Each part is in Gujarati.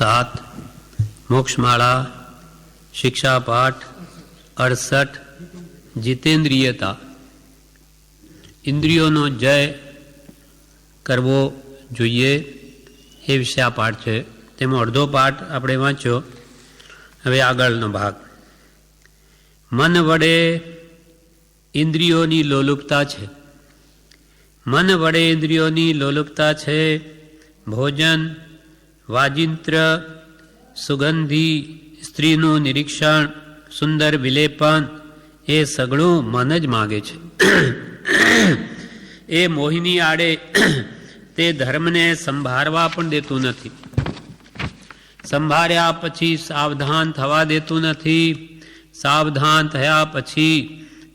7 મોક્ષમાળા શિક્ષાપાઠ 68 જીતેન્દ્રિયતા ઇન્દ્રિયોનો જય કરવો જોઈએ એ વિશે આ પાઠ છે. તેમાં અડધો પાઠ આપણે વાંચ્યો. હવે આગળનો ભાગ. મન વડે ઇન્દ્રિયોની લોલુપતા છે. મન વડે ઇન્દ્રિયોની લોલુપતા છે. ભોજન, વાજિંત્ર, સુગંધી, સ્ત્રીનું નિરીક્ષણ, સુંદર વિલેપન એ સઘળું મન જ માગે છે. એ મોહિની આડે તે ધર્મને સંભાળવા પણ દેતું નથી. સંભાળ્યા પછી સાવધાન થવા દેતું નથી. સાવધાન થયા પછી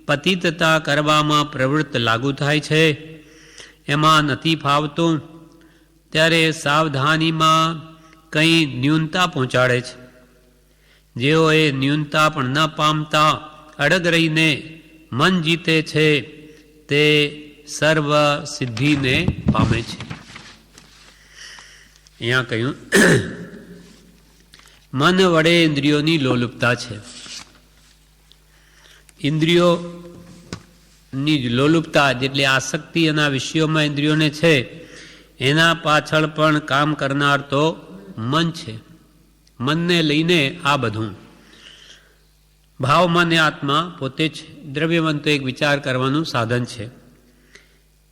પતિતતા કરવામાં પ્રવૃત્ત લાગુ થાય છે. એમાં નથી ફાવતું ત્યારે સાવધાનીમાં કંઈ ન્યૂનતા પહોંચાડે છે. જેઓ એ ન્યૂનતા પણ ન પામતા અડગ રહીને મન જીતે છે તે સર્વ સિદ્ધિને પામે છે. અહીંયા કહ્યું મન વડે ઇન્દ્રિયોની લોલુપતા છે. ઇન્દ્રિયોની લોલુપતા જેટલી આસક્તિ એના વિષયોમાં ઇન્દ્રિયોને છે એના પાછળ પણ કામ કરનાર તો મન છે. મનને લઈને આ બધું ભાવ મન એ આત્મા પોતે છે. દ્રવ્યમન તો એક વિચાર કરવાનું સાધન છે.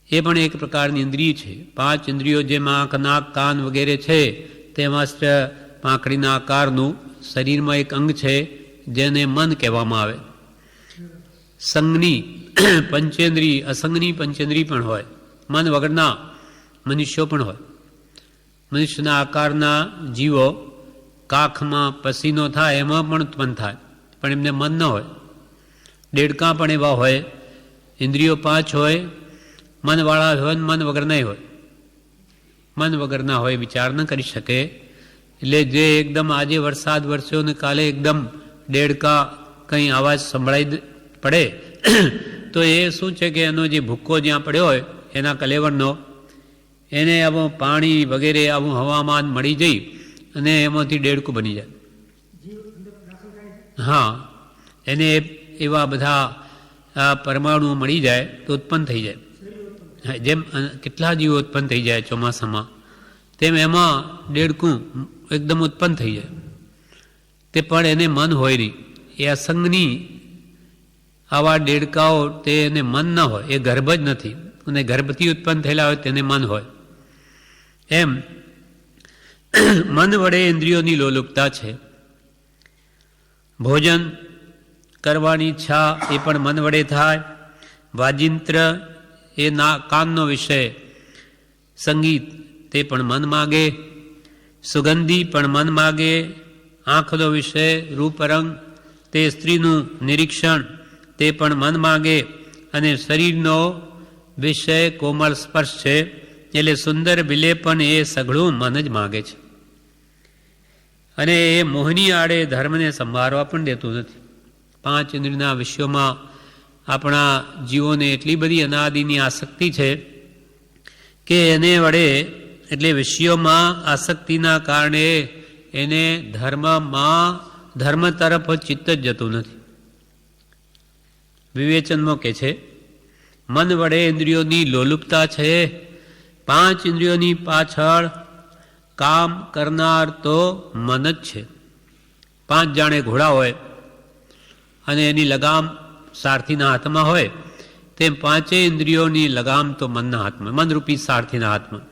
એ પણ એક પ્રકારની ઇન્દ્રિય છે. 5 ઇન્દ્રિયો જેમ આંખ, નાક, કાન વગેરે છે તેમાં પાંખડીના આકારનું શરીરમાં એક અંગ છે જેને મન કહેવામાં આવે. સંગની પંચેન્દ્રિય, અસંગની પંચેન્દ્રિય પણ હોય. મન વગરના મનુષ્યો પણ હોય. મનુષ્યના આકારના જીવો કાખમાં પસીનો થાય એમાં પણ ઉત્પન્ન થાય પણ એમને મન ન હોય. દેડકા પણ એવા હોય. ઇન્દ્રિયો 5 હોય. મનવાળા હોય, મન વગરના હોય. મન વગરના હોય, વિચાર ન કરી શકે. એટલે જે એકદમ આજે વરસાદ વરસ્યો ને કાલે એકદમ દેડકા કંઈ અવાજ સંભળાઈ પડે તો એ શું છે કે એનો જે ભૂક્કો જ્યાં પડ્યો હોય એના કલેવરનો એને આવું પાણી વગેરે આવું હવામાન મળી જઈ અને એમાંથી દેડકું બની જાય. હા, એને એવા બધા પરમાણુઓ મળી જાય તો ઉત્પન્ન થઈ જાય. જેમ કેટલા જીવો ઉત્પન્ન થઈ જાય ચોમાસામાં તેમ એમાં દેડકું એકદમ ઉત્પન્ન થઈ જાય. તે પણ એને મન હોય નહીં. એ અસંગની આવા દેડકાઓ તે એને મન ન હોય. એ ગર્ભ જ નથી અને ગર્ભથી ઉત્પન્ન થયેલા હોય તેને મન હોય. એમ મન વડે ઇન્દ્રિયોની લોલુપતા છે. ભોજન કરવાની ઈચ્છા એ પણ મન વડે થાય. વાજિંત્ર એ કાનનો વિષય, સંગીત તે પણ મન માગે. સુગંધી પણ મન માગે. આંખનો વિષય રૂપરંગ તે સ્ત્રીનું નિરીક્ષણ તે પણ મન માગે. અને શરીરનો વિષય કોમળ સ્પર્શ છે એટલે સુંદર વિલેપન એ સઘળું મન જ માગે છે. અને એ મોહિની આડે ધર્મને સંભાળવા પણ દેતું નથી. 5 ઇન્દ્રિયના વિષયોમાં આપણા જીવોને એટલી બધી અનાદિની આસક્તિ છે કે એને વડે એટલે વિષયોમાં આસક્તિના કારણે એને ધર્મ તરફ ચિત્ત જ જતું નથી. વિવેચનમાં કહે છે મન વડે ઇન્દ્રિયોની લોલુપતા છે. 5 ઇન્દ્રિયોની પાછળ કામ કરનાર તો મન જ છે. 5 જાણે ઘોડા હોય અને એની લગામ સારથીના હાથમાં હોય તેમ 5 ઇન્દ્રિયોની લગામ તો મનના હાથમાં, મનરૂપી સારથીના હાથમાં.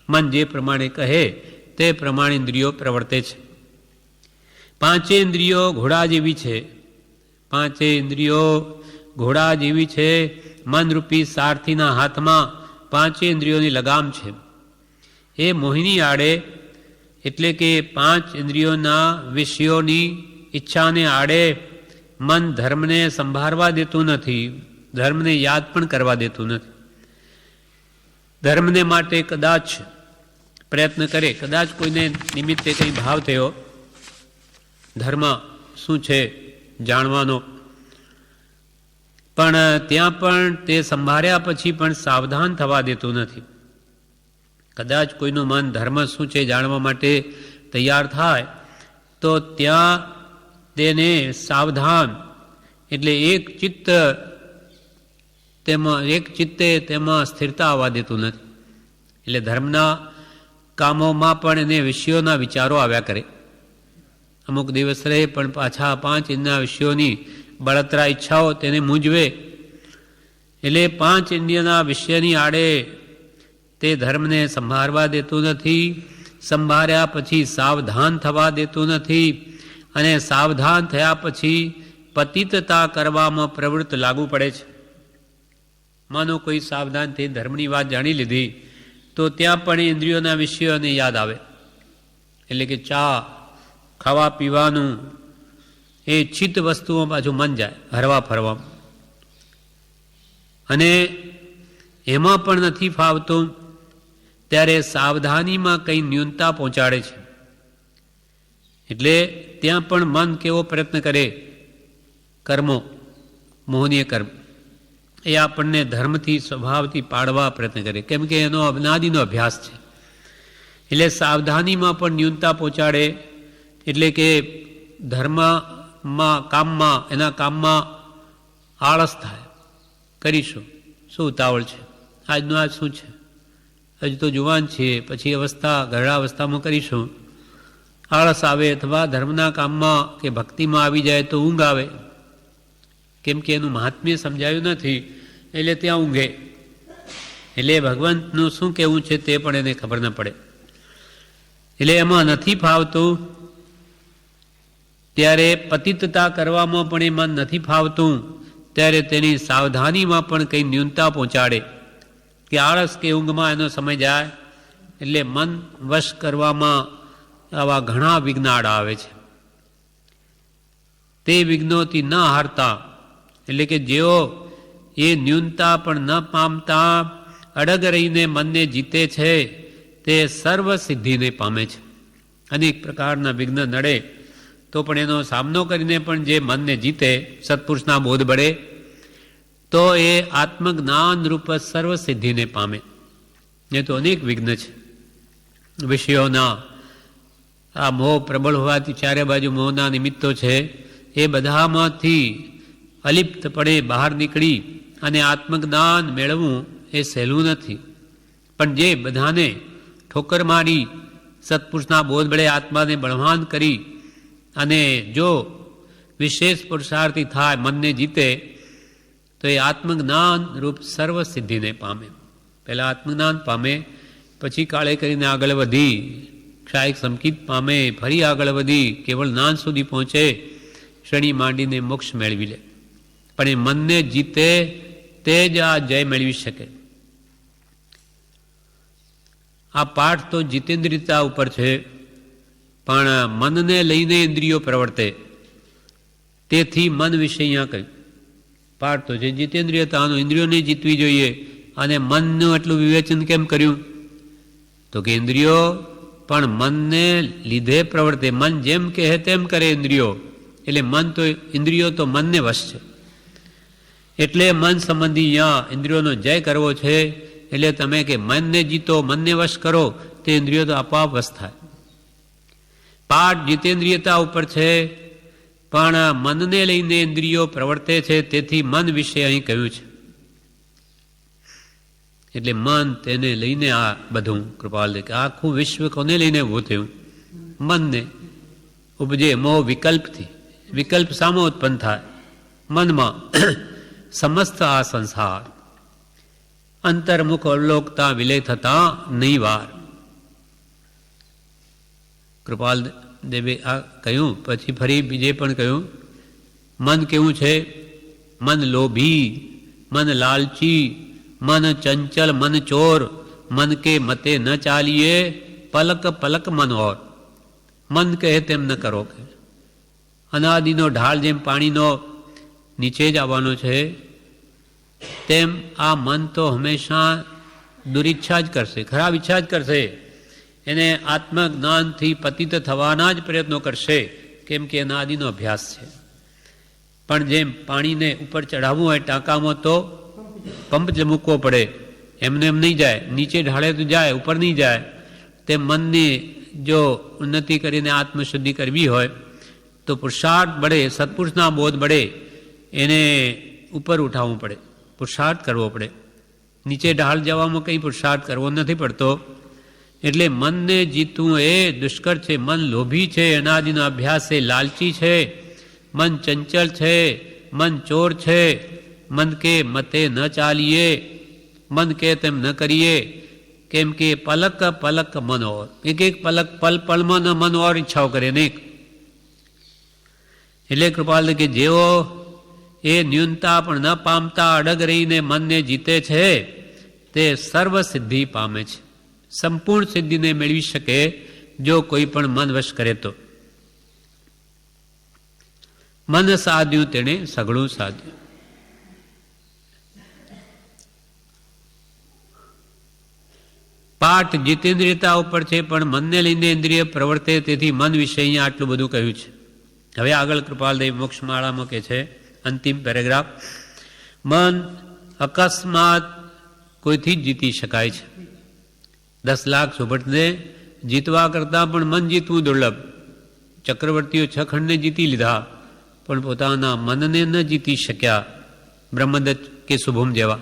મન જે પ્રમાણે કહે તે પ્રમાણે ઇન્દ્રિયો પ્રવર્તે છે. 5 ઇન્દ્રિયો ઘોડા જેવી છે. 5 ઇન્દ્રિયો ઘોડા જેવી છે. મનરૂપી સારથીના હાથમાં 5 ઇન્દ્રિયોની લગામ છે. એ મોહિની આડે એટલે કે 5 ઇન્દ્રિયોના વિષયોની ઈચ્છાને આડે મન ધર્મને સંભાળવા દેતું નથી. ધર્મને યાદ પણ કરવા દેતું નથી. ધર્મને માટે કદાચ પ્રયત્ન કરે, કદાચ કોઈને નિમિત્તે કંઈ ભાવ થયો ધર્મ શું છે જાણવાનો, પણ ત્યાં પણ તે સંભાળ્યા પછી પણ સાવધાન થવા દેતું નથી. કદાચ કોઈનું મન ધર્મ શું છે જાણવા માટે તૈયાર થાય તો ત્યાં તેને સાવધાન એટલે એક ચિત્તે તેમાં સ્થિરતા આવવા દેતું નથી. એટલે ધર્મના કામોમાં પણ એને વિષયોના વિચારો આવ્યા કરે. અમુક દિવસ રહે પણ પાછા 5 ઇન્દ્રિયના વિષયોની બળતરા ઈચ્છાઓ તેને મૂંઝવે. એટલે 5 ઇન્દ્રિયના વિષયની આડે તે ધર્મને સંભાળવા દેતું નથી. સંભાળ્યા પછી સાવધાન થવા દેતું નથી. અને સાવધાન થયા પછી પતિતતા કરવામાં પ્રવૃત્ત લાગુ પડે છે. માનો કોઈ સાવધાનથી ધર્મની વાત જાણી લીધી તો ત્યાં પણ ઇન્દ્રિયોના વિષયોને યાદ આવે. એટલે કે ચા ખાવા પીવાનું એ ચિત્ત વસ્તુઓ પાછું મન જાય હરવા ફરવા. અને એમાં પણ નથી ફાવતું ત્યારે સાવધાનીમાં કંઈ ન્યૂનતા પહોંચાડે છે. એટલે ત્યાં પણ મન કેવો પ્રયત્ન કરે, કર્મો મોહનીય કર્મ એ આપણને ધર્મથી સ્વભાવથી પાડવા પ્રયત્ન કરે, કેમ કે એનો અનાદિનો અભ્યાસ છે. એટલે સાવધાનીમાં પણ ન્યૂનતા પહોંચાડે. એટલે કે ધર્મમાં એના કામમાં આળસ થાય. કરીશું, શું ઉતાવળ છે, આજનું આજ શું છે, હજુ તો જુવાન છીએ, પછી ઘરડા અવસ્થામાં કરીશું. આળસ આવે. અથવા ધર્મના કામમાં કે ભક્તિમાં આવી જાય તો ઊંઘ આવે, કેમ કે એનું મહાત્મ્ય સમજાયું નથી એટલે ત્યાં ઊંઘે. એટલે ભગવંતનું શું કહેવું છે તે પણ એને ખબર ન પડે. એટલે એમાં નથી ફાવતું ત્યારે પતિતતા કરવામાં પણ એ મન નથી ફાવતું ત્યારે તેની સાવધાનીમાં પણ કંઈ ન્યૂનતા પહોંચાડે કે આળસ કે ઊંઘમાં એનો સમય જાય. એટલે મન વશ કરવામાં આવા ઘણા વિઘ્ન આડા આવે છે. તે વિઘ્નોથી ન હારતા એટલે કે જેઓ એ ન્યૂનતા પણ ન પામતા અડગ રહીને મનને જીતે છે તે સર્વ સિદ્ધિને પામે છે. અનેક પ્રકારના વિઘ્ન નડે તો પણ એનો સામનો કરીને પણ જે મનને જીતે, સત્પુરુષના બોધ બળે, તો એ આત્મજ્ઞાન રૂપ સર્વ સિદ્ધિને પામે. એ તો અનેક વિઘ્ન છે વિષયોના. આ મોહ પ્રબળ હોવાથી ચારે બાજુ મોહના નિમિત્તો છે. એ બધામાંથી અલિપ્તપણે બહાર નીકળી અને આત્મજ્ઞાન મેળવવું એ સહેલું નથી. પણ જે બધાને ઠોકર મારી સત્પુરુષના બોધ બળે આત્માને બળવાન કરી અને જો વિશેષ પુરુષાર્થી થાય, મનને જીતે, તો એ આત્મજ્ઞાન રૂપ સર્વ સિદ્ધિને પામે. પહેલાં આત્મજ્ઞાન પામે, પછી કાળે કરીને આગળ વધી ક્ષાયિક સંકિત પામે, ફરી આગળ વધી કેવળ જ્ઞાન સુધી પહોંચે, શ્રેણી માંડીને મોક્ષ મેળવી લે. પણ એ મનને જીતે તે જ આ જય મેળવી શકે. આ પાઠ તો જીતેન્દ્રિયતા ઉપર છે, પણ મનને લઈને ઇન્દ્રિયો પ્રવર્તે, તેથી મન વિશે અહીંયા કહ્યું. પાઠ તો છે જીતેન્દ્રિયતાનો, ઇન્દ્રિયોને જીતવી જોઈએ. અને મનનું એટલું વિવેચન કેમ કર્યું? તો કે ઇન્દ્રિયો પણ મનને લીધે પ્રવર્તે. મન જેમ કહે તેમ કરે ઇન્દ્રિયો. એટલે ઇન્દ્રિયો તો મનને વશ છે. એટલે મન સંબંધી અહીંયા ઇન્દ્રિયોનો જય કરવો છે. એટલે તમે કે મનને જીતો, મનને વશ કરો, તે ઇન્દ્રિયો તો આપોઆપ વશ થાય. પાઠ જીતેન્દ્રિયતા ઉપર છે, પણ મનને લઈને ઇન્દ્રિયો પ્રવર્તે છે, તેથી મન વિશે અહીં કહ્યું છે. એટલે મન તેને લઈને આ બધું કૃપાલ દે કે આખું વિશ્વ કોને લઈને ઊભું થયું? મનને. ઉપજે મોહ વિકલ્પથી. વિકલ્પ સામો ઉત્પન્ન થાય મનમાં. સમસ્ત આ સંસાર અંતર્મુખ અવલોકતા વિલય થતા નહીં વાર. કૃપાલ દેવે આ કહ્યું, પછી ફરી બીજે પણ કહ્યું. મન કેવું છે? મન લોભી, મન લાલચી, મન ચંચલ, મન ચોર, મન કે મતે ન ચાલીએ, પલક પલક મન ઓર. મન કહે તેમ ન કરો. કે અનાદિનો ઢાળ જેમ પાણીનો નીચે જ આવવાનો છે, તેમ આ મન તો હંમેશા દુરિચ્છા જ કરશે, ખરાબ ઈચ્છા જ કરશે. એને આત્મજ્ઞાનથી પતિત થવાના જ પ્રયત્નો કરશે, કેમ કે એના આદિનો અભ્યાસ છે. પણ જેમ પાણીને ઉપર ચઢાવવું હોય ટાંકામાં, તો પંપ જ મૂકવો પડે, એમને એમ નહીં જાય. નીચે ઢાળે તો જાય, ઉપર નહીં જાય. તે મનની જો ઉન્નતિ કરીને આત્મશુદ્ધિ કરવી હોય તો પુરુષાર્થ બળે, સત્પુરુષના બોધ બળે એને ઉપર ઉઠાવવું પડે, પુરુષાર્થ કરવો પડે. નીચે ઢાળ જવામાં કંઈ પુરુષાર્થ કરવો નથી પડતો. એટલે મનને જીતવું એ દુષ્કર છે. મન લોભી છે, અનાદિનો અભ્યાસ છે, લાલચી છે, મન ચંચલ છે, મન ચોર છે. મન કે મતે ન ચાલીએ, મન કે તેમ ન કરીએ. કેમ કે પલક પલક મન ઓર, એક એક પલક પલ પલમાં મન ઓર ઈચ્છાઓ કરે અનેક. એટલે કૃપાલ કે જેઓ એ ન્યૂનતા પણ ન પામતા અડગ રહીને મનને જીતે છે તે સર્વ સિદ્ધિ પામે છે. સંપૂર્ણ સિદ્ધિને મેળવી શકે જો કોઈ પણ મન વશ કરે તો. મન સાધ્યું તેણે સઘળું સાધ્યું. પાઠ જીતેન્દ્રિયતા ઉપર છે, પણ મનને લઈને ઇન્દ્રિય પ્રવર્તે, તેથી મન વિશે અહીંયા આટલું બધું કહ્યું છે. હવે આગળ કૃપાલદેવ મોક્ષમાળામાં કહે છે, અંતિમ પેરેગ્રાફ, મન અકસ્માત કોઈથી જ જીતી શકાય છે. 10 લાખ સુભટને જીતવા કરતાં પણ મન જીતવું દુર્લભ. ચક્રવર્તીઓ 6 ખંડને જીતી લીધા, પણ પોતાના મનને ન જીતી શક્યા. બ્રહ્મદત્ત કે શુભમ જેવા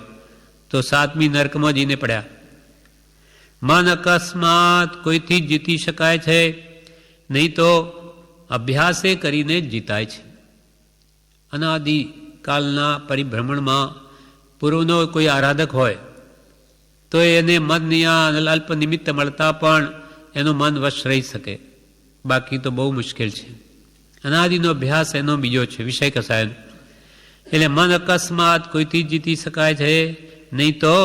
તો 7મી નરકમાં જઈને પડ્યા. મન અકસ્માત કોઈથી જ જીતી શકાય છે, નહીં તો અભ્યાસે કરીને જ જીતાય છે. અનાદિકાલના પરિભ્રમણમાં પૂર્વનો કોઈ આરાધક હોય તો એને મન અલ્પ નિમિત્ત મળતા પણ એનું મન વશ રહી શકે, બાકી તો બહુ મુશ્કેલ છે. અનાદિનો અભ્યાસ એનો બીજો છે, વિષય કસાયનો. એટલે મન અકસ્માત કોઈથી જ જીતી શકાય છે, નહીં તો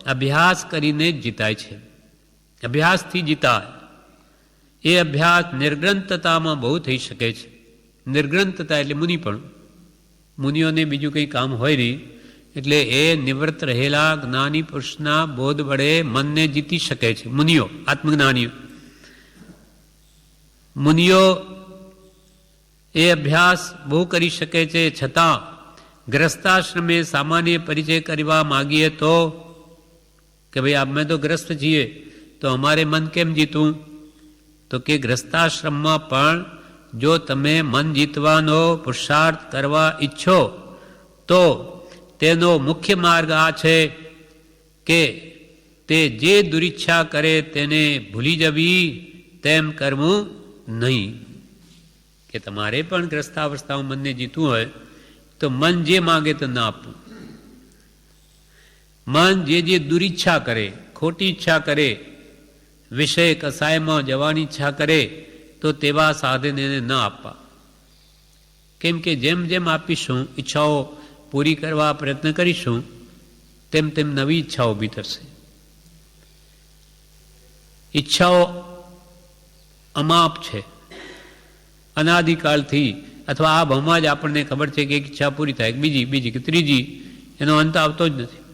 અભ્યાસ કરીને જ જીતાય છે. અભ્યાસથી જીતાય. એ અભ્યાસ નિર્ગ્રંથતામાં બહુ થઈ શકે છે. નિર્ગ્રંથતા એટલે મુનિ પણ. મુનિઓને બીજું કંઈ કામ હોય નહીં, એટલે એ નિવૃત્ત રહેલા જ્ઞાની પુરુષના બોધ વડે મનને જીતી શકે છે. મુનિઓ, આત્મજ્ઞાનીઓ. મુનિઓ એ અભ્યાસ બહુ કરી શકે છે, છતાં ગ્રસ્તાશ્રમે સામાન્ય પરિચય કરવા માગીએ તો કે ભાઈ અમે તો ગ્રસ્ત છીએ તો અમારે મન કેમ જીતવું? તો કે ગ્રસ્તાશ્રમમાં પણ જો તમે મન જીતવાનો પુરુષાર્થ કરવા ઈચ્છો તો તેનો મુખ્ય માર્ગ આ છે કે તે જે દુરીચ્છા કરે તેને ભૂલી જવી, તેમ કરવું નહીં. કે તમારે પણ ગ્રસ્તાવસ્થામાં મનને જીતવું હોય તો મન જે માગે તો ના આપવું. મન જે દુરીચ્છા કરે, ખોટી ઈચ્છા કરે, વિષય કસાયમાં જવાની ઈચ્છા કરે તો તેવા સાધન એને ન આપવા. કેમ કે જેમ જેમ આપીશું, ઈચ્છાઓ પૂરી કરવા પ્રયત્ન કરીશું, તેમ તેમ નવી ઈચ્છાઓ ઊભી થશે. ઈચ્છાઓ અમાપ છે. અનાદિકાળથી અથવા આ ભાવમાં જ આપણને ખબર છે કે એક ઈચ્છા પૂરી થાય, બીજી કે ત્રીજી, એનો અંત આવતો જ નથી.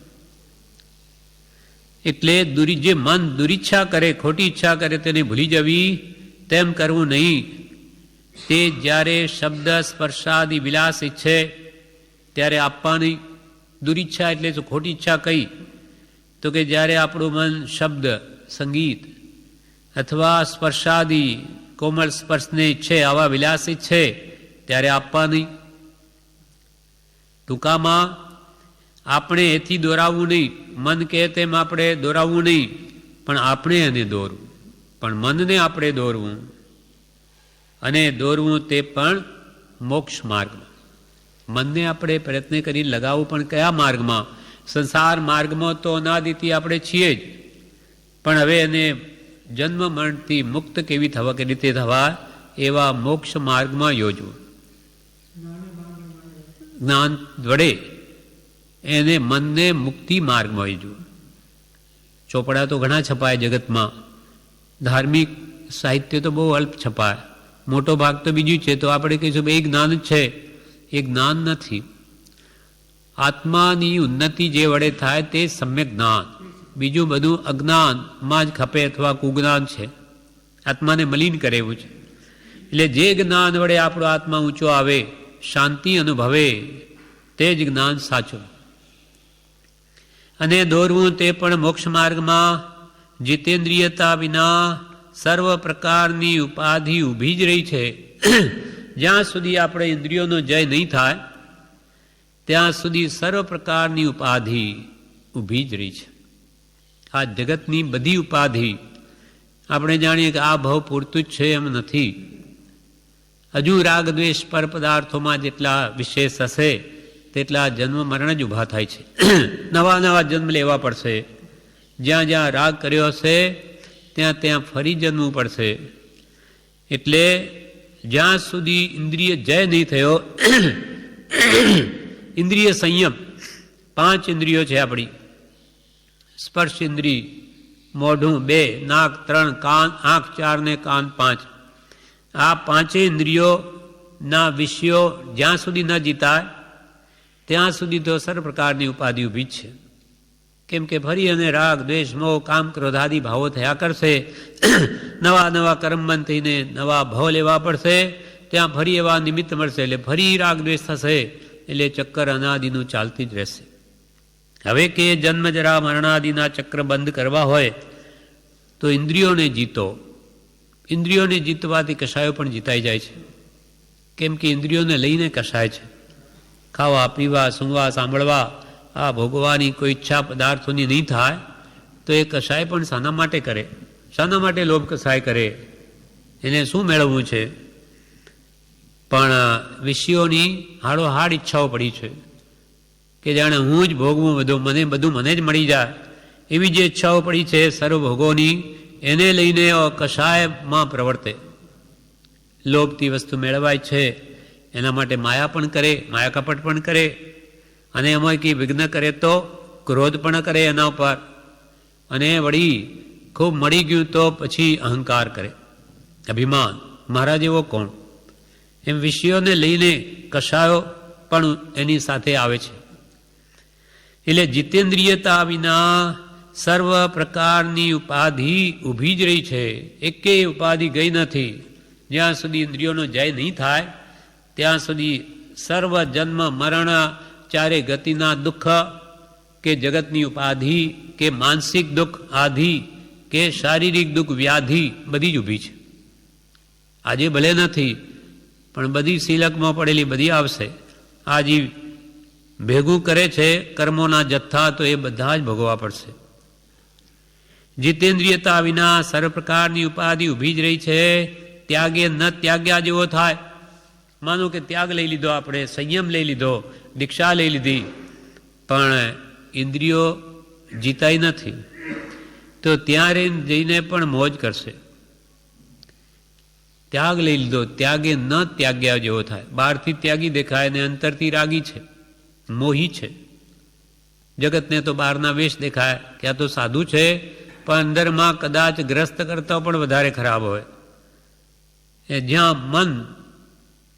એટલે જે મન દુરીચ્છા કરે, ખોટી ઈચ્છા કરે તેને ભૂલી જવી, તેમ કરવું નહીં. તે જ્યારે શબ્દ સ્પર્શાદિ વિલાસ ઈચ્છે ત્યારે આપવાની. દુરીચ્છા એટલે શું? ખોટી ઈચ્છા કઈ? તો કે જ્યારે આપણું મન શબ્દ, સંગીત અથવા સ્પર્શાદિ કોમળ સ્પર્શને ઈચ્છે, આવા વિલાસ ઈચ્છે ત્યારે આપવાની. ટૂંકામાં આપણે એથી દોરાવવું નહીં. મન કહે તેમ આપણે દોરાવવું નહીં, પણ આપણે એને દોરવું. પણ મનને આપણે દોરવું, અને દોરવું તે પણ મોક્ષ માર્ગમાં. મનને આપણે પ્રયત્ન કરી લગાવવું, પણ કયા માર્ગમાં? સંસાર માર્ગમાં તો અનાદિથી આપણે છીએ જ, પણ હવે એને જન્મ મરણથી મુક્ત કેવી થવા, કે રીતે થવા, એવા મોક્ષ માર્ગમાં યોજવું. જ્ઞાન વડે એને મનને મુક્તિ માર્ગમાં યોજવું. ચોપડા તો ઘણા છપાય જગતમાં, ધાર્મિક સાહિત્ય તો બહુ અલ્પ છપાય, મોટો ભાગ તો બીજું છે. તો આપણે કહીશું એ જ્ઞાન જ છે. એ જ્ઞાન નથી. આત્માની ઉન્નતિ જે વડે થાય તે સમ્યક જ્ઞાન. બીજું બધું અજ્ઞાનમાં જ ખપે અથવા કુજ્ઞાન છે, આત્માને મલિન કરે એવું છે. એટલે જે જ્ઞાન વડે આપણો આત્મા ઊંચો આવે, શાંતિ અનુભવે, તે જ જ્ઞાન સાચું. અને દોરવું તે પણ મોક્ષ માર્ગમાં જીતેન્દ્રિયતા વિના, સર્વ પ્રકારની ઉપાધિ ઊભી જ રહી છે. જ્યાં સુધી આપણે ઇન્દ્રિયોનો જય નહીં થાય ત્યાં સુધી સર્વ પ્રકારની ઉપાધિ ઊભી જ રહી છે. આ જગતની બધી ઉપાધિ આપણે જાણીએ કે આ ભાવ પૂરતું જ છે એમ નથી. હજુ રાગ દ્વેષ પર પદાર્થોમાં જેટલા વિશેષ હશે તેટલા જન્મ મરણ જ ઊભા થાય છે. નવા નવા જન્મ લેવા પડશે. જ્યાં જ્યાં રાગ કર્યો હશે ત્યાં ત્યાં ફરી જન્મવું પડશે. એટલે જ્યાં સુધી ઇન્દ્રિય જય નહીં થયો, ઇન્દ્રિય સંયમ, 5 ઇન્દ્રિયો છે આપણી. સ્પર્શ ઇન્દ્રિય, મોઢું 2, નાક 3, કાન આંખ 4 ને કાન 5. આ 5 ઇન્દ્રિયોના વિષયો જ્યાં સુધી ન જીતાય ત્યાં સુધી તો સર્વ પ્રકારની ઉપાધિ ઊભી જ છે. કેમ કે ફરી અને રાગ દ્વેષ મોહ કામ ક્રોધાદિ ભાવો થયા કરશે. નવા નવા કર્મબંધ થઈને નવા ભાવ લેવા પડશે. ત્યાં ફરી એવા નિમિત્ત મળશે એટલે ફરી રાગ દ્વેષ થશે. એટલે ચક્કર અનાદિનું ચાલતી જ રહેશે. હવે કે જન્મ જરા મરણાદિના ચક્ર બંધ કરવા હોય તો ઇન્દ્રિયોને જીતો. ઇન્દ્રિયોને જીતવાથી કશાયો પણ જીતાઈ જાય છે. કેમ કે ઇન્દ્રિયોને લઈને કશાય છે. ખાવા પીવા સૂંઘવા સાંભળવા આ ભોગવાની કોઈ ઈચ્છા પદાર્થોની નહીં થાય તો એ કશાય પણ શાના માટે કરે? શાના માટે લોભ કશાય કરે? એને શું મેળવવું છે? પણ વિષયોની હાડોહાડ ઈચ્છાઓ પડી છે કે જાણે હું જ ભોગવું બધું મને જ મળી જાય એવી જે ઈચ્છાઓ પડી છે સર્વ ભોગોની, એને લઈને કશાયમાં પ્રવર્તે. લોભથી વસ્તુ મેળવાય છે એના માટે માયા પણ કરે, માયા કપટ પણ કરે, અને એમાં કંઈ વિઘ્ન કરે તો ક્રોધ પણ કરે એના ઉપર, અને વળી ખૂબ મળી ગયું તો પછી અહંકાર કરે, અભિમાન, મારા જેવો કોણ, એમ વિષયોને લઈને કશાયો પણ એની સાથે આવે છે. એટલે જીતેન્દ્રિયતા વિના સર્વ પ્રકારની ઉપાધિ ઊભી જ રહી છે. એકેય ઉપાધિ ગઈ નથી. જ્યાં સુધી ઇન્દ્રિયોનો જય નહીં થાય ત્યાં સુધી સર્વ જન્મ મરણ ચારે ગતિના દુઃખ કે જગતની ઉપાધિ કે માનસિક દુઃખ આધિ કે શારીરિક દુઃખ વ્યાધિ બધી જ ઊભી છે. આજે ભલે નથી પણ બધી સિલકમાં પડેલી બધી આવશે. આ જીવ ભેગું કરે છે કર્મોના જથ્થા તો એ બધા જ ભોગવવા પડશે. જીતેન્દ્રિયતા વિના સર્વ પ્રકારની ઉપાધિ ઊભી જ રહી છે. ત્યાગે ન ત્યાગ્યા જેવો થાય. માનો કે ત્યાગ લઈ લીધો, આપણે સંયમ લઈ લીધો, દીક્ષા લઈ લીધી, પણ ઇન્દ્રિયો જીતાઈ નથી તો ત્યાં જઈને પણ મોજ કરશે. ત્યાગ લઈ લીધો, ત્યાગે ન ત્યાગ્યા જેવો થાય. બહારથી ત્યાગી દેખાય ને અંતરથી રાગી છે, મોહી છે. જગતને તો બહારના વેશ દેખાય કે આ તો સાધુ છે, પણ અંદરમાં કદાચ ગ્રસ્ત કરતા પણ વધારે ખરાબ હોય. જ્યાં મન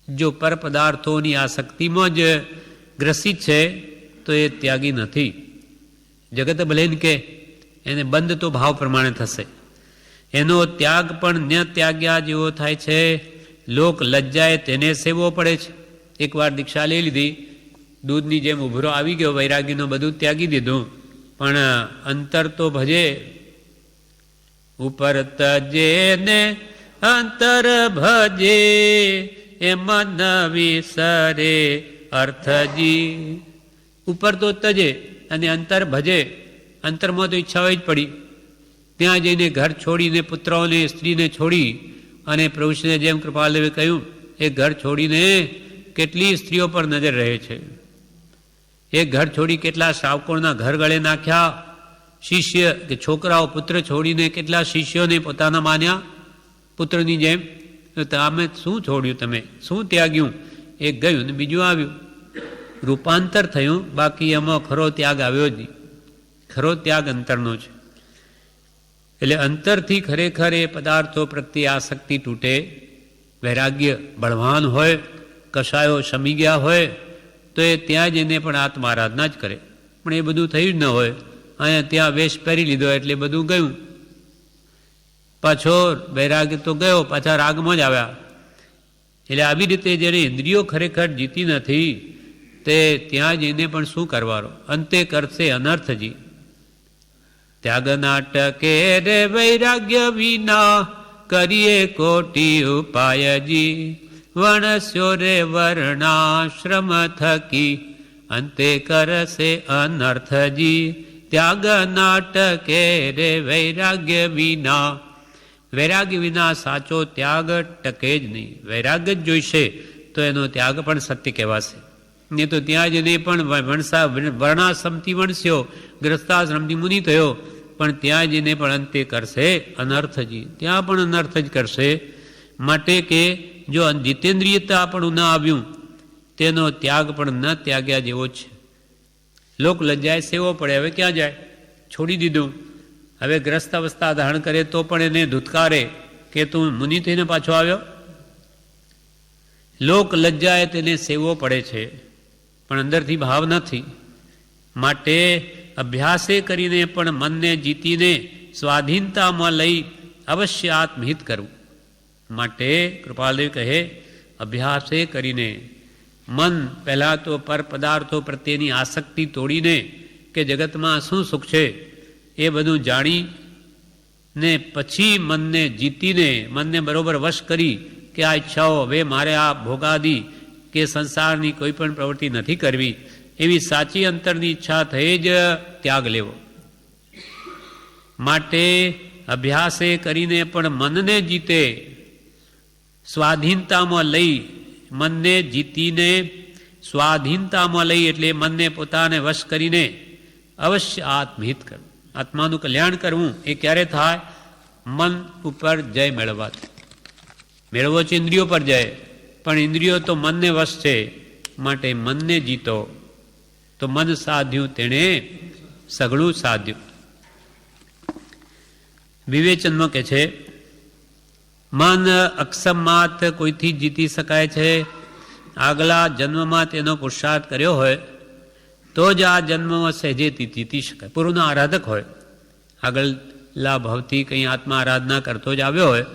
જો પર પદાર્થોની આસક્તિમાં જ ગ્રસિત છે તો એ ત્યાગી નથી. જગત ભલે કે એને બંધ તો ભાવ પ્રમાણે થશે. એનો ત્યાગ પણ ન ત્યાગ્યા જેવો થાય છે. લોક લજ્જાએ તેને સેવવો પડે છે. એકવાર દીક્ષા લઈ લીધી, દૂધની જેમ ઉભરો આવી ગયો, વૈરાગીનો બધું ત્યાગી દીધું, પણ અંતર તો ભજે. ઉપર તજે ને અંતર ભજે એ મન વિસરે અર્થજી. ઉપર તો તજે અને અંતર ભજે. અંતરમાં તો ઈચ્છા જ પડી. ત્યાં જઈને ઘર છોડીને, પુત્રોને સ્ત્રીને છોડી, અને પ્રભુશ્રીને જેમ કૃપાલદેવે કહ્યું એ ઘર છોડીને કેટલી સ્ત્રીઓ પર નજર રહે છે. એ ઘર છોડી કેટલા શ્રાવકોના ઘર ગળે નાખ્યા. શિષ્ય કે છોકરાઓ પુત્ર છોડીને કેટલા શિષ્યોને પોતાના માન્યા પુત્રની જેમ. તમે શું છોડ્યું? તમે શું ત્યાગ્યું? એક ગયું ને બીજું આવ્યું. રૂપાંતર થયું, બાકી એમાં ખરો ત્યાગ આવ્યો જ નહીં. ખરો ત્યાગ અંતરનો છે. એટલે અંતરથી ખરેખર એ પદાર્થો પ્રત્યે આસક્તિ તૂટે, વૈરાગ્ય બળવાન હોય, કશાયો શમી ગયા હોય તો એ ત્યાં જઈને પણ આત્મારાધના જ કરે. પણ એ બધું થયું જ ન હોય. અહીંયા ત્યાં વેશ પહેરી લીધો એટલે બધું ગયું. પાછો વૈરાગ્ય તો ગયો, પાછા રાગમાં જ આવ્યા. એટલે આવી રીતે જ્યારે ઇન્દ્રિયો ખરેખર જીતી નથી તે ત્યાં જઈને પણ શું કરવાનો? અંતે કરશે અનર્થજી. ત્યાગ નાટકે રે વૈરાગ્ય વિના કરીએ કોટી ઉપાયજી, વણસ્યો રે વર્ણાશ્રમ થકી, અંતે કરશે અનર્થજી, ત્યાગ નાટકે રે વૈરાગ્ય વિના. વૈરાગ્ય વિના સાચો ત્યાગ ટકે જ નહીં. વૈરાગ્ય જ જોઈશે તો એનો ત્યાગ પણ સત્ય કહેવાશે. ને તો ત્યાં જઈને પણ વર્ણાશ્રમથી વણસ્યો, ગ્રસ્તાશ્રમથી મુનિ થયો, પણ ત્યાં જઈને પણ અંતે કરશે અનર્થજી, ત્યાં પણ અનર્થ જ કરશે. માટે કે જો જીતેન્દ્રિયતા આપણું ન આવ્યું, તેનો ત્યાગ પણ ન ત્યાગ્યા જેવો જ છે. લોક લજ્જાએ સેવો પડે, હવે ક્યાં જાય, છોડી દીધું. હવે ગ્રસ્ત અવસ્થા ધારણ કરે તો પણ એને ધુતકારે કે તું મુનિ થઈને પાછો આવ્યો. લોક લજ્જાએ તેને સેવો પડે છે, પણ અંદરથી ભાવ નથી. માટે અભ્યાસે કરીને પણ મનને જીતીને સ્વાધીનતામાં લઈ અવશ્ય આત્મહિત કરવું. માટે કૃપાલદેવ કહે, અભ્યાસે કરીને મન પહેલાં તો પર પદાર્થો પ્રત્યેની આસક્તિ તોડીને કે જગતમાં શું સુખ છે એ બધું જાણીને પછી મનને જીતીને, મનને બરોબર વશ કરી કે આ ઈચ્છાઓ હવે મારે આ ભોગાદી કે સંસારની કોઈ પણ પ્રવૃત્તિ નથી કરવી, એવી સાચી અંતરની ઈચ્છા થઈ જ ત્યાગ લેવો. માટે અભ્યાસે કરીને પણ મનને જીતે, સ્વાધીનતામાં લઈ, મનને જીતીને સ્વાધીનતામાં લઈ એટલે મનને પોતાને વશ કરીને અવશ્ય આત્મહિત કરવું, આત્માનું કલ્યાણ કરવું. એ ક્યારે થાય? મન ઉપર જય મેળવવાથી. મેળવો છે ઇન્દ્રિયો પર જય, પણ ઇન્દ્રિયો તો મનને વશ છે. માટે મનને જીતો તો મન સાધ્યું તેણે સઘળું સાધ્યું. વિવેચનમાં કે છે, મન અક્ષમાત કોઈથી જીતી શકાય છે. આગલા જન્મમાં તેનો પુરુષાર્થ કર્યો હોય તો જ આ જન્મમાં સહેજેથી જીતી શકાય. પૂર્વનો આરાધક હોય, આગળલા ભાવથી કંઈ આત્મા આરાધના કરતો જ આવ્યો હોય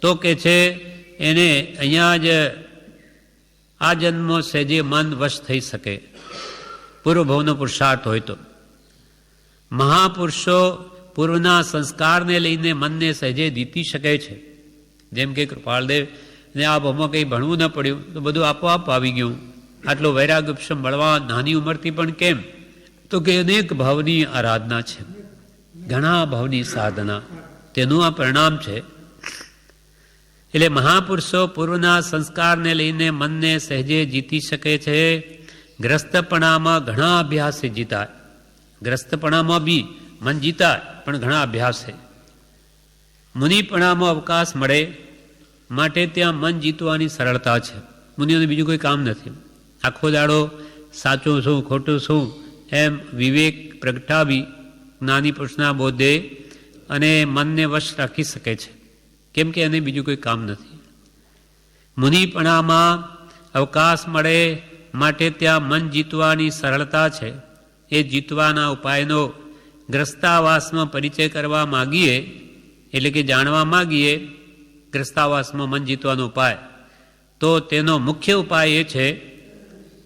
તો કે છે એને અહીંયા જ આ જન્મ સહેજે મન વશ થઈ શકે, પૂર્વભાવનો પુરુષાર્થ હોય તો. મહાપુરુષો પૂર્વના સંસ્કારને લઈને મનને સહેજે જીતી શકે છે. જેમ કે કૃપાલદેવ ને આ ભાવમાં કંઈ ભણવું ન પડ્યું તો બધું આપોઆપ આવી ગયું. આટલો વૈરાગ ઉપશમ બળવા નાની ઉંમરથી પણ કેમ? તો કે અનેક ભાવની આરાધના છે, ઘણા ભાવની સાધના, તેનું આ પરિણામ છે. એટલે મહાપુરુષો પૂર્વના સંસ્કારને લઈને મનને સહેજે જીતી શકે છે. ગ્રસ્તપણામાં ઘણા અભ્યાસે જીતાય, ગ્રસ્તપણામાં બી મન જીતાય પણ ઘણા અભ્યાસે. મુનિપણામાં અવકાશ મળે માટે ત્યાં મન જીતવાની સરળતા છે. મુનિઓને બીજું કોઈ કામ નથી. આખો દાડો સાચું શું ખોટું શું એમ વિવેક પ્રગટાવી જ્ઞાની પુરુષના બોધે અને મનને વશ રાખી શકે છે, કેમ કે એને બીજું કોઈ કામ નથી. મુનિપણામાં અવકાશ મળે માટે ત્યાં મન જીતવાની સરળતા છે. એ જીતવાના ઉપાયનો ગ્રસ્તાવાસમાં પરિચય કરવા માગીએ, એટલે કે જાણવા માગીએ ગ્રસ્તાવાસમાં મન જીતવાનો ઉપાય, તો તેનો મુખ્ય ઉપાય એ છે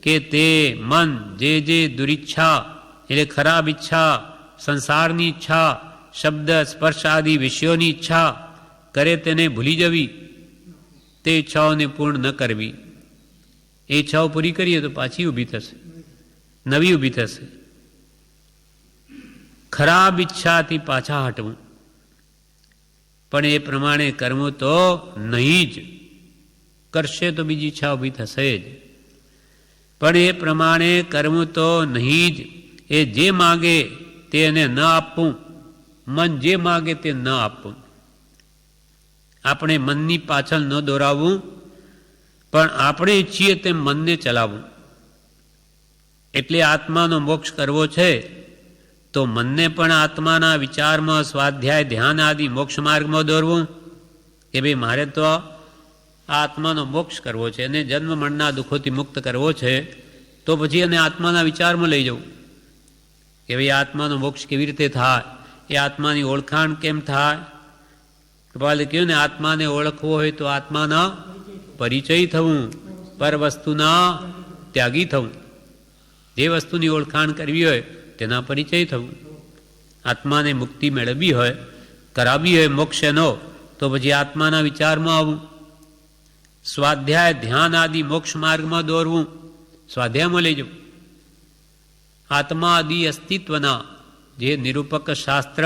કે તે મન જે દુરિચ્છા એટલે ખરાબ ઈચ્છા, સંસારની ઈચ્છા, શબ્દ સ્પર્શ આદિ વિષયોની ઈચ્છા કરે તેને ભૂલી જવી, તે ઈચ્છાઓને પૂર્ણ ન કરવી. એ ઈચ્છાઓ પૂરી કરીએ તો પાછી ઊભી થશે, નવી ઊભી થશે. ખરાબ ઈચ્છાથી પાછા હટવું, પણ એ પ્રમાણે કરવું તો નહીં જ. કરશે તો બીજી ઈચ્છા ઊભી થશે જ, પણ એ પ્રમાણે કરવું તો નહીં જ. એ જે માગે તેને ન આપવું, મન જે માગે તે ન આપવું. આપણે મનની પાછળ ન દોરાવવું, પણ આપણે ઈચ્છીએ તેમ મનને ચલાવવું. એટલે આત્માનો મોક્ષ કરવો છે તો મનને પણ આત્માના વિચારમાં સ્વાધ્યાય ધ્યાન આદિ મોક્ષ માર્ગમાં દોરવું કે ભાઈ મારે તો આ આત્માનો મોક્ષ કરવો છે અને જન્મ મરણના દુઃખોથી મુક્ત કરવો છે, તો પછી એને આત્માના વિચારમાં લઈ જવું કે ભાઈ આત્માનો મોક્ષ કેવી રીતે થાય, એ આત્માની ઓળખાણ કેમ થાય. કૃપાલે કહ્યું ને, આત્માને ઓળખવો હોય તો આત્માના પરિચય થવું, પર વસ્તુના ત્યાગી થવું. જે વસ્તુની ઓળખાણ કરવી હોય તેના પરિચય થવું. આત્માને મુક્તિ મેળવવી હોય, કરાવી હોય મોક્ષનો, તો પછી આત્માના વિચારમાં આવવું, સ્વાધ્યાય ધ્યાન આદિ મોક્ષ માર્ગમાં દોરવું, સ્વાધ્યાયમાં લઈ જવું. આત્મા આદિ અસ્તિત્વના જે નિરૂપક શાસ્ત્ર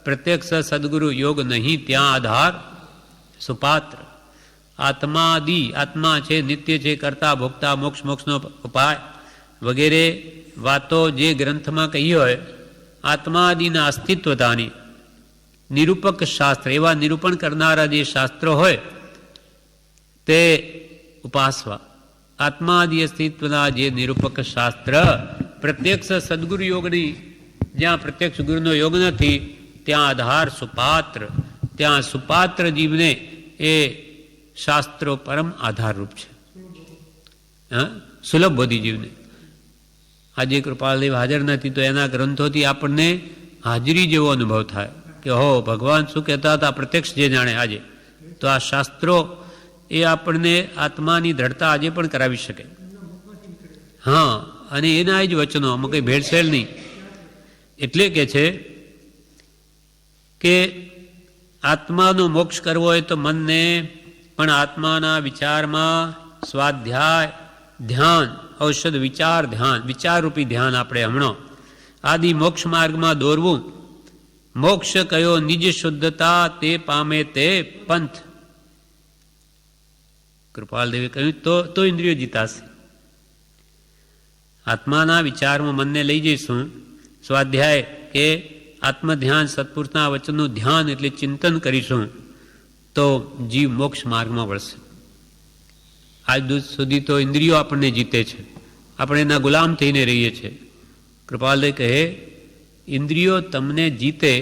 પ્રત્યક્ષ સદગુરુ યોગ નહીં ત્યાં આધાર સુપાત્ર. આત્મા આદિ આત્મા છે, નિત્ય છે, કરતા ભોગતા, મોક્ષ મોક્ષનો ઉપાય વગેરે વાતો જે ગ્રંથમાં કહી હોય, આત્મા આદિના અસ્તિત્વતાની નિરૂપક શાસ્ત્ર, એવા નિરૂપણ કરનારા જે શાસ્ત્રો હોય તે ઉપાસવા. આત્મા આદિ અસ્તિત્વના જે નિરૂપક શાસ્ત્ર પ્રત્યક્ષ સદગુરુ યોગની, જ્યાં પ્રત્યક્ષ ગુરુનો યોગ નથી ત્યાં આધાર સુપાત્ર. ત્યાં સુપાત્ર જીવને એ શાસ્ત્રો પરમ આધારરૂપ છે. સુલભ બોધી જીવને. આજે કૃપાલદેવ હાજર નથી તો એના ગ્રંથોથી આપણને હાજરી જેવો અનુભવ થાય કે હો, ભગવાન શું કહેતા હતા પ્રત્યક્ષ જે જાણે. આજે તો આ શાસ્ત્રો એ આપણને આત્માની દ્રઢતા આજે પણ કરાવી શકે. હા, અને એના જ વચનો, આમાં કંઈ ભેળસેળ નહીં. એટલે કે છે કે આત્માનો મોક્ષ કરવો હોય તો મનને પણ આત્માના વિચારમાં સ્વાધ્યાય ધ્યાન, ઔષધ વિચાર ધ્યાન, વિચારરૂપી ધ્યાન આપણે હમણાં આદિ મોક્ષ માર્ગમાં દોરવું. મોક્ષ કયો નિજ શુદ્ધતા તે પામે તે પંથ. કૃપાલદેવે કહ્યું તો ઇન્દ્રિયો જીતાશે. આત્માના વિચારમાં મનને લઈ જઈશું, સ્વાધ્યાય કે આત્મધ્યાન સત્પુરુષના વચનનું ધ્યાન એટલે ચિંતન કરીશું તો જીવ મોક્ષ માર્ગમાં વળશે. આજ સુધી તો ઇન્દ્રિયો આપણને જીતે છે, આપણે એના ગુલામ થઈને રહીએ છીએ. કૃપાલદેવ કહે ઇન્દ્રિયો તમને જીતે